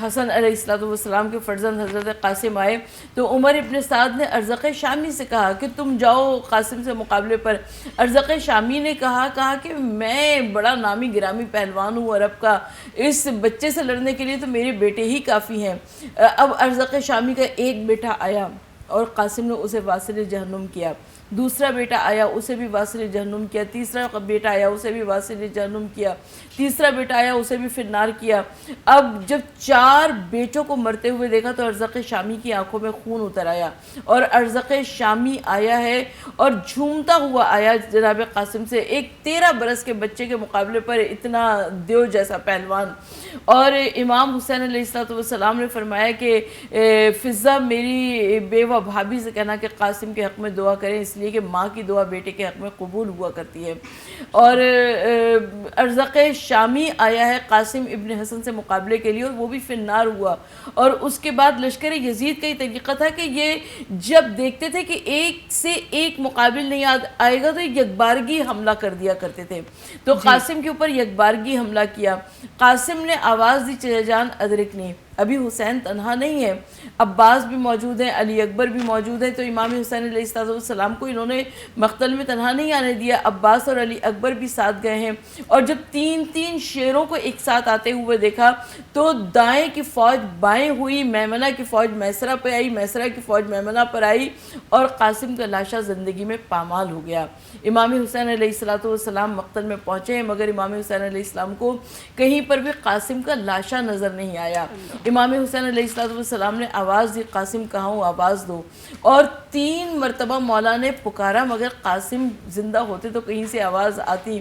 حسن علیہ السلام کے فرزند حضرت قاسم آئے، تو عمر ابن سعد نے ارزق شامی سے کہا کہ تم جاؤ قاسم سے مقابلے پر. ارزق شامی نے کہا کہ میں بڑا نامی گرامی پہلوان ہوں عرب کا، اس بچے سے لڑنے کے لیے تو میرے بیٹے ہی کافی ہیں. اب ارزق شامی کا ایک بیٹا آیا اور قاسم نے اسے واصل جہنم کیا. دوسرا بیٹا آیا، اسے بھی واصل جہنم کیا. تیسرا بیٹا آیا، اسے بھی واصل جہنم کیا. تیسرا بیٹا آیا، اسے بھی فی النار کیا. اب جب 4 بیٹوں کو مرتے ہوئے دیکھا تو ارزق شامی کی آنکھوں میں خون اتر آیا، اور ارزق شامی آیا ہے اور جھومتا ہوا آیا جناب قاسم سے. ایک 13 برس کے بچے کے مقابلے پر اتنا دیو جیسا پہلوان. اور امام حسین علیہ السلام نے فرمایا کہ فضہ میری بیوہ بھابھی سے کہنا کہ قاسم کے حق میں دعا کریں، اس لیے کہ ماں کی دعا بیٹے کے حق میں قبول ہوا کرتی ہے. اور ارزق شامی آیا ہے قاسم ابن حسن سے مقابلے کے لیے، اور وہ بھی فی النار ہوا. اور اس کے بعد لشکر یزید کا یہ طریقہ تھا کہ یہ جب دیکھتے تھے کہ ایک سے ایک مقابل نہیں آئے گا تو یکبارگی حملہ کر دیا کرتے تھے. تو قاسم کے اوپر یکبارگی حملہ کیا. قاسم نے آواز دی چچا جان ادرکنی. ابھی حسین تنہا نہیں ہے، عباس بھی موجود ہیں، علی اکبر بھی موجود ہیں. تو امام حسین علیہ السلام کو انہوں نے مقتل میں تنہا نہیں آنے دیا، عباس اور علی اکبر بھی ساتھ گئے ہیں. اور جب 3 شیروں کو ایک ساتھ آتے ہوئے دیکھا تو دائیں کی فوج بائیں ہوئی، میمنہ کی فوج میسرہ پہ آئی، میسرہ کی فوج میمنہ پر آئی، اور قاسم کا لاشا زندگی میں پامال ہو گیا. امام حسین علیہ السلام مقتل میں پہنچے ہیں، مگر امام حسین علیہ السلام کو کہیں پر بھی قاسم کا لاشا نظر نہیں آیا. امام حسین علیہ السلام نے آواز دی قاسم کہاں ہوں آواز دو، اور 3 مرتبہ مولا نے پکارا مگر قاسم زندہ ہوتے تو کہیں سے آواز آتی۔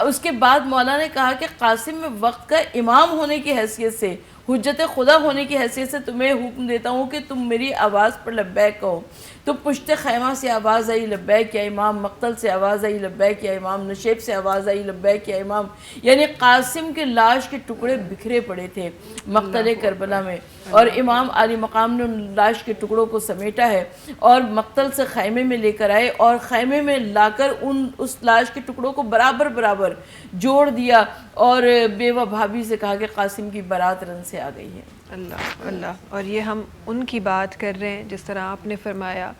اس کے بعد مولا نے کہا کہ قاسم میں وقت کا امام ہونے کی حیثیت سے، حجت خدا ہونے کی حیثیت سے تمہیں حکم دیتا ہوں کہ تم میری آواز پر لبیک کہو۔ تو پشت خیمہ سے آواز آئی لبیک یا امام، مقتل سے آواز آئی لبیک یا امام، نشیب سے آواز آئی لبیک یا امام، یعنی قاسم کے لاش کے ٹکڑے بکھرے پڑے تھے مقتل کربلا میں، اور امام علی مقام نے ان لاش کے ٹکڑوں کو سمیٹا ہے اور مقتل سے خیمے میں لے کر آئے، اور خیمے میں لا کر اس لاش کے ٹکڑوں کو برابر برابر جوڑ دیا، اور بیوہ بھابھی سے کہا کہ قاسم کی بارات رن سے آ گئی ہے۔
اللہ اللہ۔ اور یہ ہم ان کی بات کر رہے ہیں جس طرح آپ نے فرمایا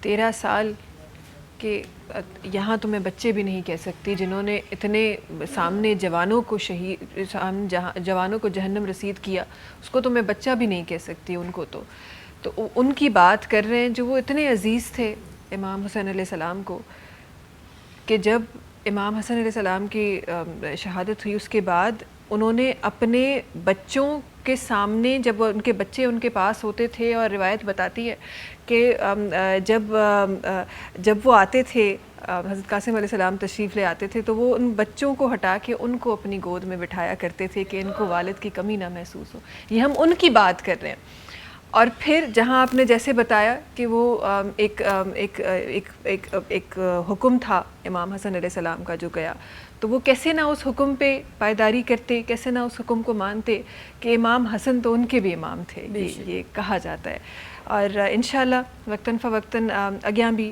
13 سال کہ یہاں تو میں بچے بھی نہیں کہہ سکتی جنہوں نے اتنے سامنے جوانوں کو جوانوں کو جہنم رسید کیا، اس کو تو میں بچہ بھی نہیں کہہ سکتی ان کو تو ان کی بات کر رہے ہیں جو وہ اتنے عزیز تھے امام حسین علیہ السلام کو، کہ جب امام حسن علیہ السلام کی شہادت ہوئی اس کے بعد انہوں نے اپنے بچوں کے سامنے، جب ان کے بچے ان کے پاس ہوتے تھے، اور روایت بتاتی ہے کہ جب وہ آتے تھے حضرت قاسم علیہ السلام تشریف لے آتے تھے تو وہ ان بچوں کو ہٹا کے ان کو اپنی گود میں بٹھایا کرتے تھے کہ ان کو والد کی کمی نہ محسوس ہو۔ یہ ہم ان کی بات کر رہے ہیں۔ اور پھر جہاں آپ نے جیسے بتایا کہ وہ ایک حکم تھا امام حسن علیہ السلام کا جو گیا، تو وہ کیسے نہ اس حکم پہ پائیداری کرتے، کیسے نہ اس حکم کو مانتے کہ امام حسن تو ان کے بھی امام تھے، یہ کہا جاتا ہے۔ اور انشاءاللہ وقتاً فوقتاً اگیاں بھی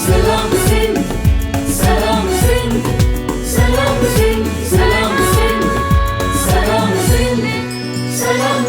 Salam Sindh, Salam Sindh, Salam Sindh, Salam Sindh, Salam Sindh, Salam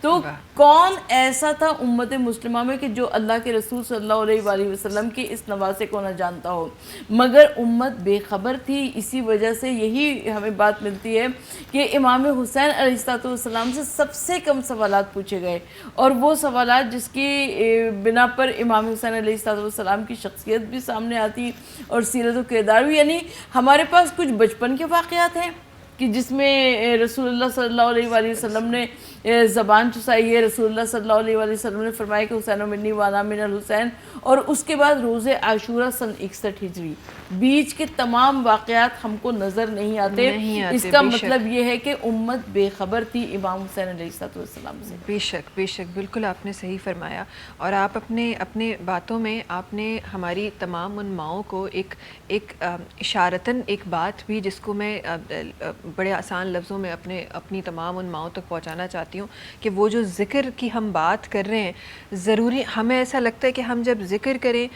تو کون ایسا تھا امت مسلمہ میں کہ جو اللہ کے رسول صلی اللہ علیہ وآلہ وسلم کے اس نواسے کو نہ جانتا ہو؟ مگر امت بے خبر تھی. اسی وجہ سے یہی ہمیں بات ملتی ہے کہ امام حسین علیہ السلام سے سب سے کم سوالات پوچھے گئے, اور وہ سوالات جس کی بنا پر امام حسین علیہ السلام کی شخصیت بھی سامنے آتی اور سیرت و کردار بھی. یعنی ہمارے پاس کچھ بچپن کے واقعات ہیں کہ جس میں رسول اللہ صلی اللہ علیہ وآلہ وسلم نے زبان چسائی ہے, رسول اللہ صلی اللہ علیہ وآلہ وسلم نے فرمایا کہ حسین منی وانا من الحسین, اور اس کے بعد روز عاشورہ سن 61 ہجری. بیچ کے تمام واقعات ہم کو نظر نہیں آتے. اس کا مطلب یہ ہے کہ امت بے خبر تھی امام حسین علیہ السلام سے.
بے شک بے شک, بالکل آپ نے صحیح فرمایا. اور آپ اپنے باتوں میں آپ نے ہماری تمام ان ماؤں کو ایک اشارتاً ایک بات بھی جس کو میں بڑے آسان لفظوں میں اپنی تمام ان ماؤں تک پہنچانا چاہتی ہوں کہ وہ جو ذکر کی ہم بات کر رہے ہیں, ضروری ہمیں ایسا لگتا ہے کہ ہم جب ذکر کریں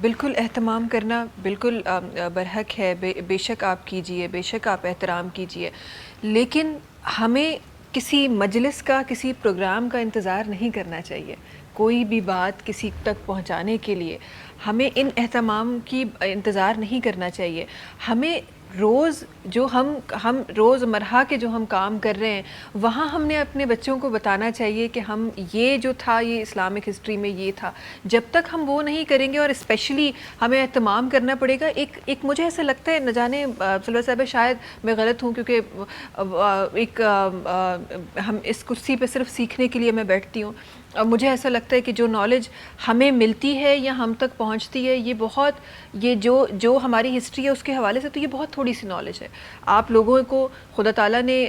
بالکل اہتمام کرنا بالکل برحق ہے, بے شک آپ کیجئے, بے شک آپ احترام کیجئے, لیکن ہمیں کسی مجلس کا کسی پروگرام کا انتظار نہیں کرنا چاہیے. کوئی بھی بات کسی تک پہنچانے کے لیے ہمیں ان اہتمام کی انتظار نہیں کرنا چاہیے. ہمیں روز جو ہم روز مرہ کے جو ہم کام کر رہے ہیں وہاں ہم نے اپنے بچوں کو بتانا چاہیے کہ ہم یہ جو تھا یہ اسلامک ہسٹری میں یہ تھا. جب تک ہم وہ نہیں کریں گے, اور اسپیشلی ہمیں اہتمام کرنا پڑے گا. ایک مجھے ایسا لگتا ہے, نہ جانے سلوہ صاحب شاید میں غلط ہوں, کیونکہ ہم اس کرسی پہ صرف سیکھنے کے لیے میں بیٹھتی ہوں, اور مجھے ایسا لگتا ہے کہ جو نالج ہمیں ملتی ہے یا ہم تک پہنچتی ہے یہ جو ہماری ہسٹری ہے اس کے حوالے سے تو یہ بہت تھوڑی سی نالج ہے. آپ لوگوں کو خدا تعالیٰ نے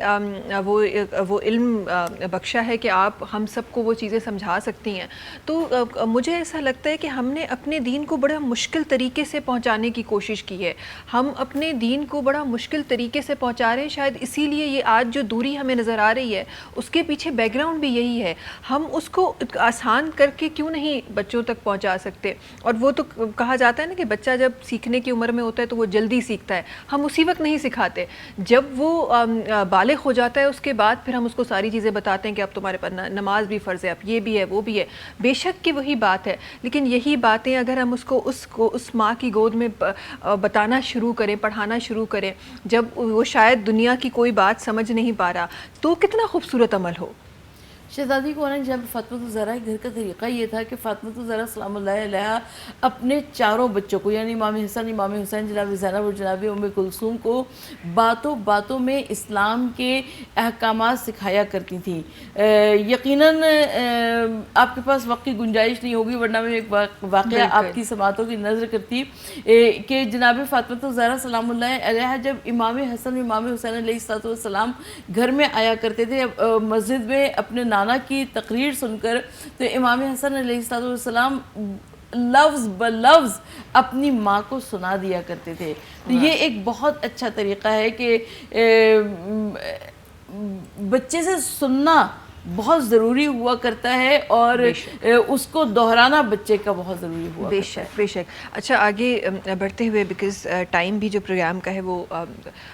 وہ علم بخشا ہے کہ آپ ہم سب کو وہ چیزیں سمجھا سکتی ہیں. تو مجھے ایسا لگتا ہے کہ ہم نے اپنے دین کو بڑا مشکل طریقے سے پہنچانے کی کوشش کی ہے. ہم اپنے دین کو بڑا مشکل طریقے سے پہنچا رہے ہیں. شاید اسی لیے یہ آج جو دوری ہمیں نظر آ رہی ہے اس کے پیچھے بیک گراؤنڈ بھی یہی ہے. ہم اس کو آسان کر کے کیوں نہیں بچوں تک پہنچا سکتے؟ اور وہ تو کہا جاتا ہے نا کہ بچہ جب سیکھنے کی عمر میں ہوتا ہے تو وہ جلدی سیکھتا ہے. ہم اسی وقت نہیں سکھاتے, جب وہ بالغ ہو جاتا ہے اس کے بعد پھر ہم اس کو ساری چیزیں بتاتے ہیں کہ اب تمہارے پر نماز بھی فرض ہے, اب یہ بھی ہے وہ بھی ہے. بے شک کہ وہی بات ہے, لیکن یہی باتیں اگر ہم اس ماں کی گود میں بتانا شروع کریں, پڑھانا شروع کریں, جب وہ شاید دنیا کی کوئی بات سمجھ نہیں پا رہا, تو کتنا خوبصورت عمل ہو.
شہزادی کو نے جب فاطمہ الزہرا گھر کا طریقہ یہ تھا کہ فاطمہ الزہرا سلام اللہ علیہا اپنے چاروں بچوں کو یعنی امام حسن, امام حسین, جناب زینب اور جناب ام کلثوم کو باتوں باتوں میں اسلام کے احکامات سکھایا کرتی تھیں. یقیناً آپ کے پاس وقت کی گنجائش نہیں ہوگی ورنہ میں ایک واقعہ آپ کی سماعتوں کی نظر کرتی کہ جناب فاطمہ الزہرا سلام اللہ علیہا جب امام حسن امام حسین علیہ السلام گھر میں آیا کرتے تھے مسجد میں اپنے نانا کی تقریر سن کر, تو امام حسن علیہ السلام لفظ بلفظ اپنی ماں کو سنا دیا کرتے تھے. تو یہ ایک بہت اچھا طریقہ ہے کہ بچے سے سننا بہت ضروری ہوا کرتا ہے, اور اس کو دہرانا بچے کا بہت ضروری ہوا.
بے شک بے شک. اچھا آگے بڑھتے ہوئے, بیکاز ٹائم بھی جو پروگرام کا ہے وہ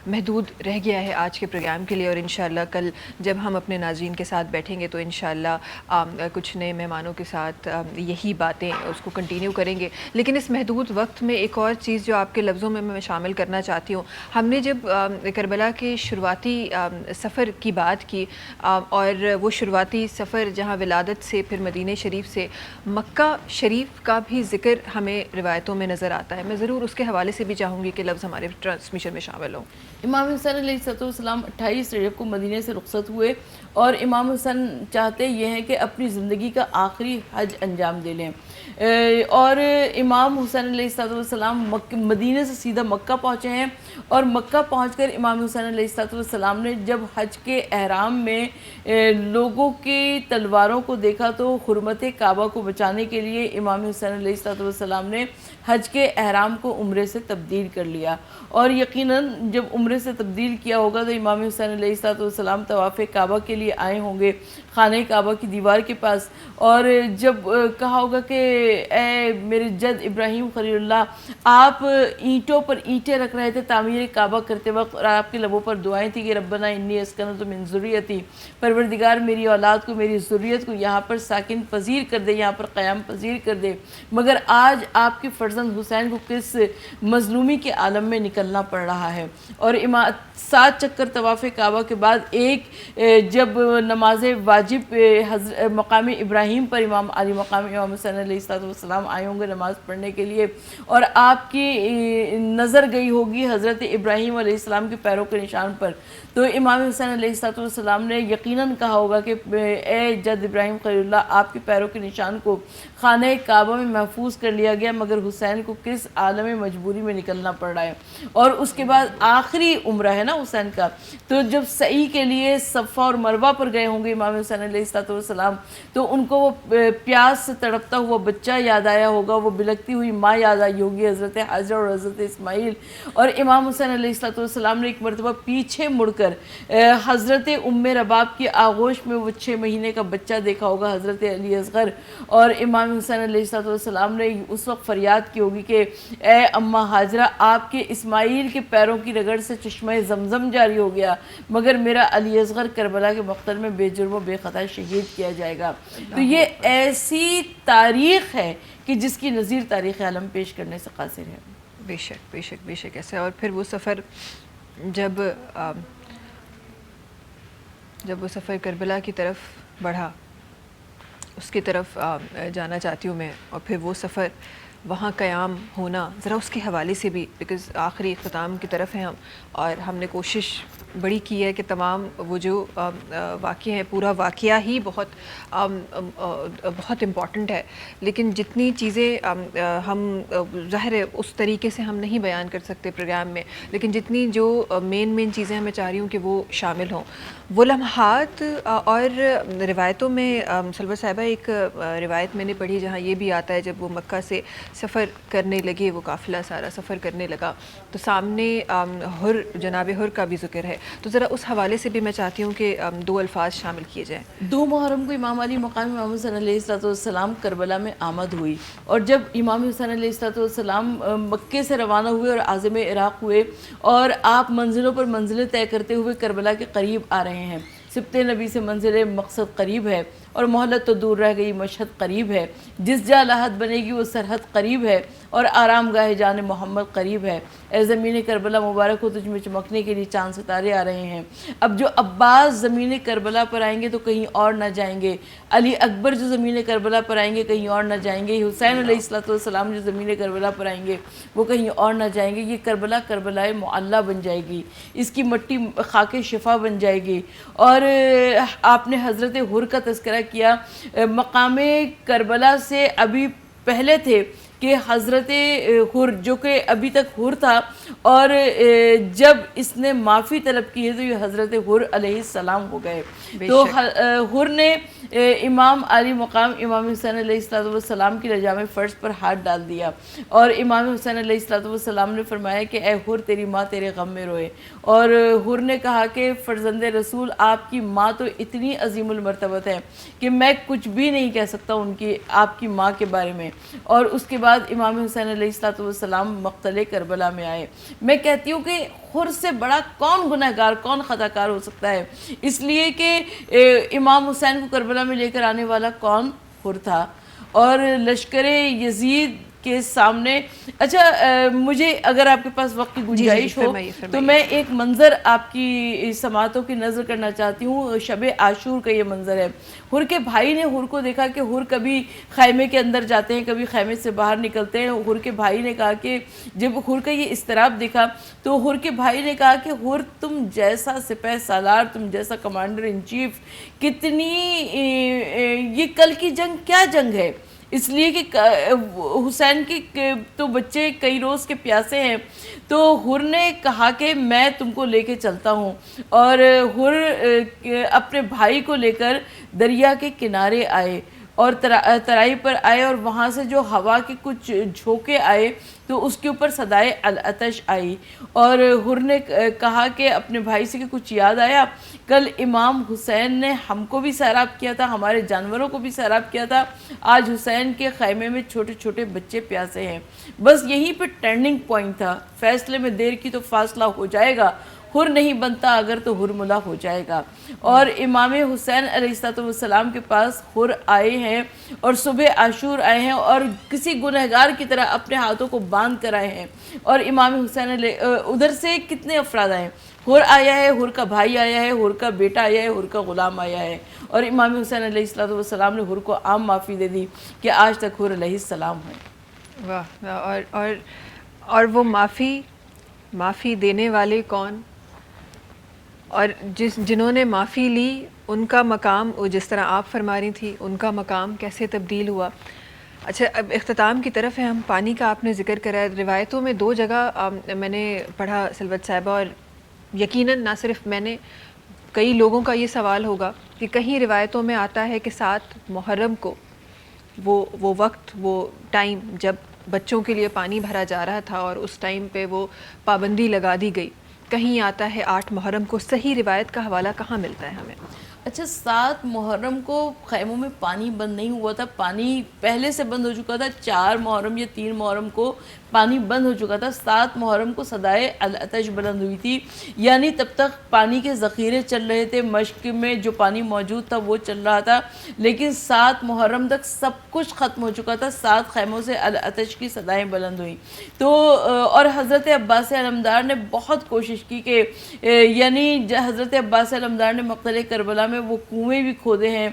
محدود رہ گیا ہے آج کے پروگرام کے لیے, اور انشاءاللہ کل جب ہم اپنے ناظرین کے ساتھ بیٹھیں گے تو انشاءاللہ کچھ نئے مہمانوں کے ساتھ یہی باتیں اس کو کنٹینیو کریں گے. لیکن اس محدود وقت میں ایک اور چیز جو آپ کے لفظوں میں میں شامل کرنا چاہتی ہوں, ہم نے جب کربلا کے شروعاتی سفر کی بات کی, اور وہ شروعاتی سفر جہاں ولادت سے پھر مدینہ شریف سے مکہ شریف کا بھی ذکر ہمیں روایتوں میں نظر آتا ہے. میں ضرور اس کے حوالے سے بھی چاہوں گی کہ لفظ ہمارے ٹرانسمیشن میں شامل ہوں.
امام حسین علیہ السلام 28 رجب کو مدینہ سے رخصت ہوئے, اور امام حسین چاہتے یہ ہیں کہ اپنی زندگی کا آخری حج انجام دے لیں, اور امام حسین علیہ السلام مدینہ سے سیدھا مکہ پہنچے ہیں. اور مکہ پہنچ کر امام حسین علیہ السلام نے جب حج کے احرام میں لوگوں کی تلواروں کو دیکھا تو حرمت کعبہ کو بچانے کے لیے امام حسین علیہ السلام نے حج کے احرام کو عمرے سے تبدیل کر لیا، اور یقیناً جب عمرے سے تبدیل کیا ہوگا تو امام حسین علیہ السلام طواف کعبہ کے لیے آئے ہوں گے خانہ کعبہ کی دیوار کے پاس، اور جب کہا ہوگا کہ اے میرے جد ابراہیم خلیل اللہ، آپ اینٹوں پر اینٹیں رکھ رہے تھے تعمیر کعبہ کرتے وقت، اور آپ کے لبوں پر دعائیں تھی کہ ربنا انی اسکنت من ذریتی، پروردگار میری اولاد کو، میری ذریت کو یہاں پر ساکن پذیر کر دے، یہاں پر قیام پذیر کر دے، مگر آج آپ کے فرزند حسین کو کس مظلومی کے عالم میں نکلنا پڑ رہا ہے۔ اور 7 چکر طواف کعبہ کے بعد ایک جب نماز واجب مقام ابراہیم پر امام علی مقام امام حسین علیہ السلام آئے ہوں گے نماز پڑھنے کے لیے، اور آپ کی نظر گئی ہوگی حضرت ابراہیم علیہ السلام کے پیروں کے نشان پر، تو امام حسین علیہ السلام نے یقیناً کہا ہوگا کہ اے جد ابراہیم خلیل اللہ، آپ کے پیروں کے نشان کو خانہ کعبہ میں محفوظ کر لیا گیا، مگر حسین کو کس عالم مجبوری میں نکلنا پڑ رہا ہے۔ اور اس کے بعد آخری عمرہ ہے نا حسین کا، تو جب سعی کے لیے صفا اور مروہ پر گئے ہوں گے امام حسین علیہ السلام، تو ان کو وہ پیاس سے تڑپتا ہوا بچہ یاد آیا ہوگا، وہ بلکتی ہوئی ماں یاد آئی ہوگی، حضرت حاجرہ اور حضرت اسماعیل، اور امام حسین علیہ السلام نے ایک مرتبہ پیچھے مڑ کر حضرت ام رباب کی آغوش میں وہ 6 مہینے کا بچہ دیکھا ہوگا، حضرت علی اصغر، اور امام حسین علیہ السلام نے اس وقت فریاد کی ہوگی کہ اے اماں حاجرہ، آپ کے اسماعیل کے پیروں کی رگڑ سے چشمہ زمزم جاری ہو گیا، مگر میرا علی اصغر کربلا کے مقتل میں بے جرم و بے خطا شہید کیا جائے گا۔ تو یہ ایسی تاریخ ہے کہ جس کی نظیر تاریخ عالم پیش کرنے سے قاصر ہے۔
بے شک بے شک بے شک ایسا۔ اور پھر وہ سفر جب وہ سفر کربلا کی طرف بڑھا، اس کی طرف جانا چاہتی ہوں میں، اور پھر وہ سفر وہاں قیام ہونا، ذرا اس کے حوالے سے بھی، بیکاز آخری اختتام کی طرف ہیں ہم، اور ہم نے کوشش بڑی کی ہے کہ تمام وہ جو واقعے ہیں، پورا واقعہ ہی بہت امپورٹنٹ ہے، لیکن جتنی چیزیں ہم ظاہر ہے اس طریقے سے ہم نہیں بیان کر سکتے پروگرام میں، لیکن جتنی جو مین چیزیں میں چاہ رہی ہوں کہ وہ شامل ہوں، وہ لمحات۔ اور روایتوں میں سلور صاحبہ ایک روایت میں نے پڑھی جہاں یہ بھی آتا ہے جب وہ مکہ سے سفر کرنے لگے، وہ قافلہ سارا سفر کرنے لگا، تو سامنے جناب حر کا بھی ذکر ہے، تو ذرا اس حوالے سے بھی میں چاہتی ہوں کہ 2 الفاظ شامل کیے جائیں۔
2 محرم کو امام علی مقام امام حسین علیہ السلام کربلا میں آمد ہوئی، اور جب امام حسین علیہ السلام مکے سے روانہ ہوئے اور عازم عراق ہوئے، اور آپ منزلوں پر منزلیں طے کرتے ہوئے کربلا کے قریب آ رہے ہیں، سبت نبی سے منزل مقصد قریب ہے، اور مہلت تو دور رہ گئی، مشہد قریب ہے، جس جا لحد بنے گی وہ سرحد قریب ہے، اور آرام گاہ جان محمد قریب ہے، اے زمین کربلا مبارک ہو، تجھ میں چمکنے کے لیے چاند ستارے آ رہے ہیں۔ اب جو عباس زمین کربلا پر آئیں گے تو کہیں اور نہ جائیں گے، علی اکبر جو زمین کربلا پر آئیں گے کہیں اور نہ جائیں گے، حسین علیہ السلام جو زمین کربلا پر آئیں گے وہ کہیں اور نہ جائیں گے، یہ کربلا کربلائے معلیٰ بن جائے گی، اس کی مٹی خاک شفا بن جائے گی۔ اور آپ نے حضرت حر کا تذکرہ کیا، مقام کربلا سے ابھی پہلے تھے کہ حضرت حر جو کہ ابھی تک حر تھا، اور جب اس نے معافی طلب کی ہے تو یہ حضرت حر علیہ السلام ہو گئے۔ تو حر نے امام علی مقام امام حسین علیہ السلام کی لجام فرش پر ہاتھ ڈال دیا، اور امام حسین علیہ السلام نے فرمایا کہ اے حر، تیری ماں تیرے غم میں روئے، اور حر نے کہا کہ فرزند رسول، آپ کی ماں تو اتنی عظیم المرتبت ہے کہ میں کچھ بھی نہیں کہہ سکتا آپ کی ماں کے بارے میں۔ اور اس کے بعد امام حسین علیہ السلام مقتل کربلا میں آئے۔ میں کہتی ہوں کہ حر سے بڑا کون گنہگار، کون خطاکار ہو سکتا ہے، اس لیے کہ امام حسین کو کربلا میں لے کر آنے والا کون؟ حر تھا، اور لشکر یزید کے سامنے۔ اچھا، مجھے اگر آپ کے پاس وقت کی گنجائش ہو تو میں ایک منظر آپ کی سماعتوں کی نظر کرنا چاہتی ہوں۔ شب عاشور کا یہ منظر ہے۔ حر کے بھائی نے حر کو دیکھا کہ حر کبھی خیمے کے اندر جاتے ہیں، کبھی خیمے سے باہر نکلتے ہیں۔ حر کے بھائی نے کہا کہ جب حر کا یہ اضطراب دیکھا تو حر کے بھائی نے کہا کہ حر، تم جیسا سپہ سالار، تم جیسا کمانڈر ان چیف، یہ کل کی جنگ کیا جنگ ہے؟ اس لیے کہ حسین کے تو بچے کئی روز کے پیاسے ہیں۔ تو حر نے کہا کہ میں تم کو لے کے چلتا ہوں، اور حر اپنے بھائی کو لے کر دریا کے کنارے آئے۔ اور ترائی پر آئے اور وہاں سے جو ہوا کے کچھ جھونکے آئے تو اس کے اوپر صدائے العطش آئی، اور حر نے کہا کہ اپنے بھائی سے کہ کچھ یاد آیا، کل امام حسین نے ہم کو بھی سیراب کیا تھا، ہمارے جانوروں کو بھی سیراب کیا تھا، آج حسین کے خیمے میں چھوٹے چھوٹے بچے پیاسے ہیں۔ بس یہیں پہ ٹرننگ پوائنٹ تھا، فیصلے میں دیر کی تو فاصلہ ہو جائے گا، حر نہیں بنتا اگر تو حرملہ ہو جائے گا۔ اور امام حسین علیہ السلام کے پاس حر آئے ہیں اور صبح عاشور آئے ہیں اور کسی گنہگار کی طرح اپنے ہاتھوں کو باندھ کر آئے ہیں، اور امام حسین ادھر سے کتنے افراد آئے ہیں، حر آیا ہے، حر کا بھائی آیا ہے، حر کا بیٹا آیا ہے، حر کا غلام آیا ہے، اور امام حسین علیہ السلام نے حر کو عام معافی دے دی کہ آج تک حر علیہ السلام ہے۔
واہ، اور وہ معافی دینے والے کون، اور جنہوں نے معافی لی ان کا مقام، جس طرح آپ فرما رہی تھی، ان کا مقام کیسے تبدیل ہوا۔ اچھا، اب اختتام کی طرف ہے، ہم پانی کا آپ نے ذکر کرا ہے، روایتوں میں 2 جگہ میں نے پڑھا سلوت صاحبہ، اور یقیناً نہ صرف میں نے، کئی لوگوں کا یہ سوال ہوگا کہ کہیں روایتوں میں آتا ہے کہ 7 محرم کو وہ وقت، وہ ٹائم جب بچوں کے لیے پانی بھرا جا رہا تھا اور اس ٹائم پہ وہ پابندی لگا دی گئی، کہیں آتا ہے 8 محرم کو، صحیح روایت کا حوالہ کہاں ملتا ہے ہمیں؟
اچھا، 7 محرم کو خیموں میں پانی بند نہیں ہوا تھا، پانی پہلے سے بند ہو چکا تھا، 4 محرم یا 3 محرم کو پانی بند ہو چکا تھا، 7 محرم کو صدائے العطش بلند ہوئی تھی، یعنی تب تک پانی کے ذخیرے چل رہے تھے، مشق میں جو پانی موجود تھا وہ چل رہا تھا، لیکن 7 محرم تک سب کچھ ختم ہو چکا تھا، 7 خیموں سے العطش کی صدائیں بلند ہوئیں۔ تو اور حضرت عباس علمدار نے بہت کوشش کی کہ یعنی حضرت عباس علمدار نے مقتل کربلا میں وہ کنویں بھی کھودے ہیں۔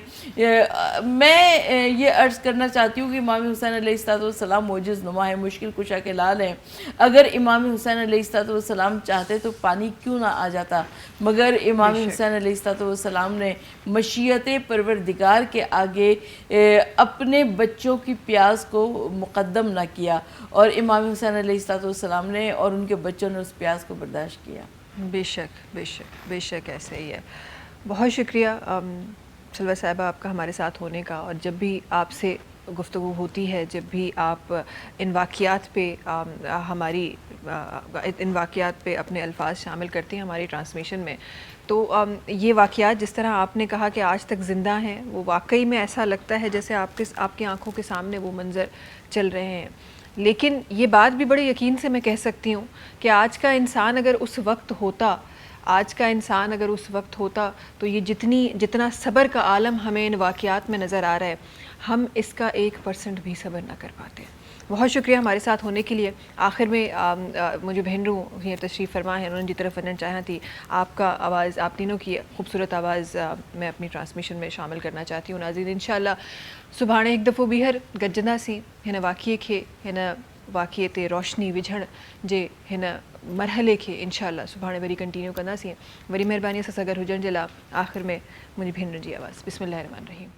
میں یہ عرض کرنا چاہتی ہوں کہ امام حسین علیہ السلام معجز نما ہے، مشکل کشا کے لال ہیں، اگر امام حسین علیہ السلام چاہتے تو پانی کیوں نہ آ جاتا، مگر امام حسین علیہ السلام نے مشیت پروردگار کے آگے اپنے بچوں کی پیاس کو مقدم نہ کیا، اور امام حسین علیہ السلام نے اور ان کے بچوں نے اس پیاس کو برداشت کیا۔
بے شک ایسا ہی ہے۔ بہت شکریہ سلوہ صاحبہ آپ کا ہمارے ساتھ ہونے کا، اور جب بھی آپ سے گفتگو ہوتی ہے، جب بھی آپ ان واقعات پہ اپنے الفاظ شامل کرتی ہیں ہماری ٹرانسمیشن میں، تو یہ واقعات جس طرح آپ نے کہا کہ آج تک زندہ ہیں، وہ واقعی میں ایسا لگتا ہے جیسے آپ کی آنکھوں کے سامنے وہ منظر چل رہے ہیں۔ لیکن یہ بات بھی بڑے یقین سے میں کہہ سکتی ہوں کہ آج کا انسان اگر اس وقت ہوتا تو یہ جتنا صبر کا عالم ہمیں ان واقعات میں نظر آ رہا ہے، ہم اس کا 1% بھی صبر نہ کر پاتے۔ بہت شکریہ ہمارے ساتھ ہونے کے لیے۔ آخر میں مجھے بہنرو ہی تشریف فرما ہے، انہوں نے جی طرف ورنن چاہا تھی، آپ کا آواز، آپ تینوں کی خوبصورت آواز میں اپنی ٹرانسمیشن میں شامل کرنا چاہتی ہوں۔ ناظرین، انشاءاللہ سبحانے ایک دفعہ بیہر گجنا سی ہن واقعے کے ہن واقعے تے روشنی وجھن جے ہن مرحلے کے انشاءاللہ سبحانے وری کنٹینیو کرنا سی وری مہربانی سے سگر ہوجن جلا۔ آخر میں مجھے بہنر جی آواز، بسم اللہ الرحمن الرحیم۔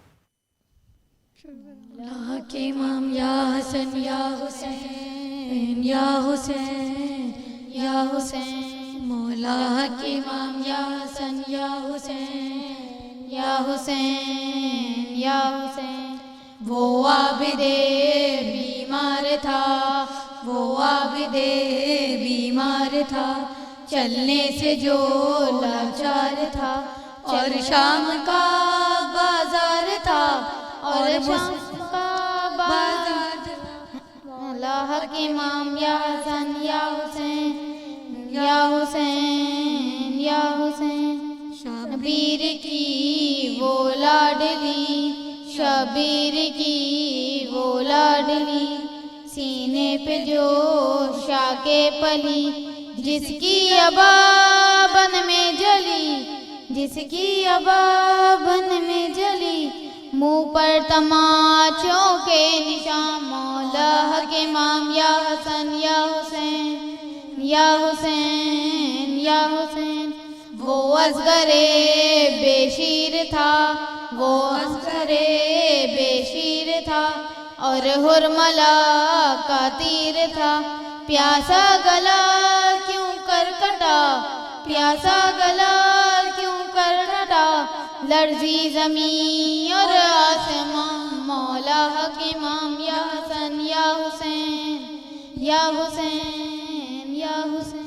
اللہ کے امام یا حسن یا حسین یا حسین یا حسین، مولا کے امام یا حسن یا حسین یا حسین یا حسین، وہ عابد بیمار تھا، وہ عابد بیمار تھا، چلنے سے جو لاچار تھا، اور شام کا بازار تھا، اور شام کا بازار تھا، مولا کے امام یا حسن یا حسین یا حسین یا حسین، شبیر کی وہ لاڈلی، شبیر کی وہ لاڈلی، سینے پہ جو شاکے پلی، جس کی ابا بن میں جلی، جس کی ابا بن میں جلی، منہ پر تماچوں کے نشان، مولا کے امام یا حسن یا حسین یا حسین یا حسین، وہ اصغر بے شیر تھا، وہ اصغر بے شیر تھا، اور حرملہ کا تیر تھا، پیاسا گلا کیوں کر کٹا، پیاسا گلا کیوں کر کٹا، لرزی زمین اور آسمان، مولا حق امام یا حسن یا حسین یا حسین یا حسین.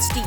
HD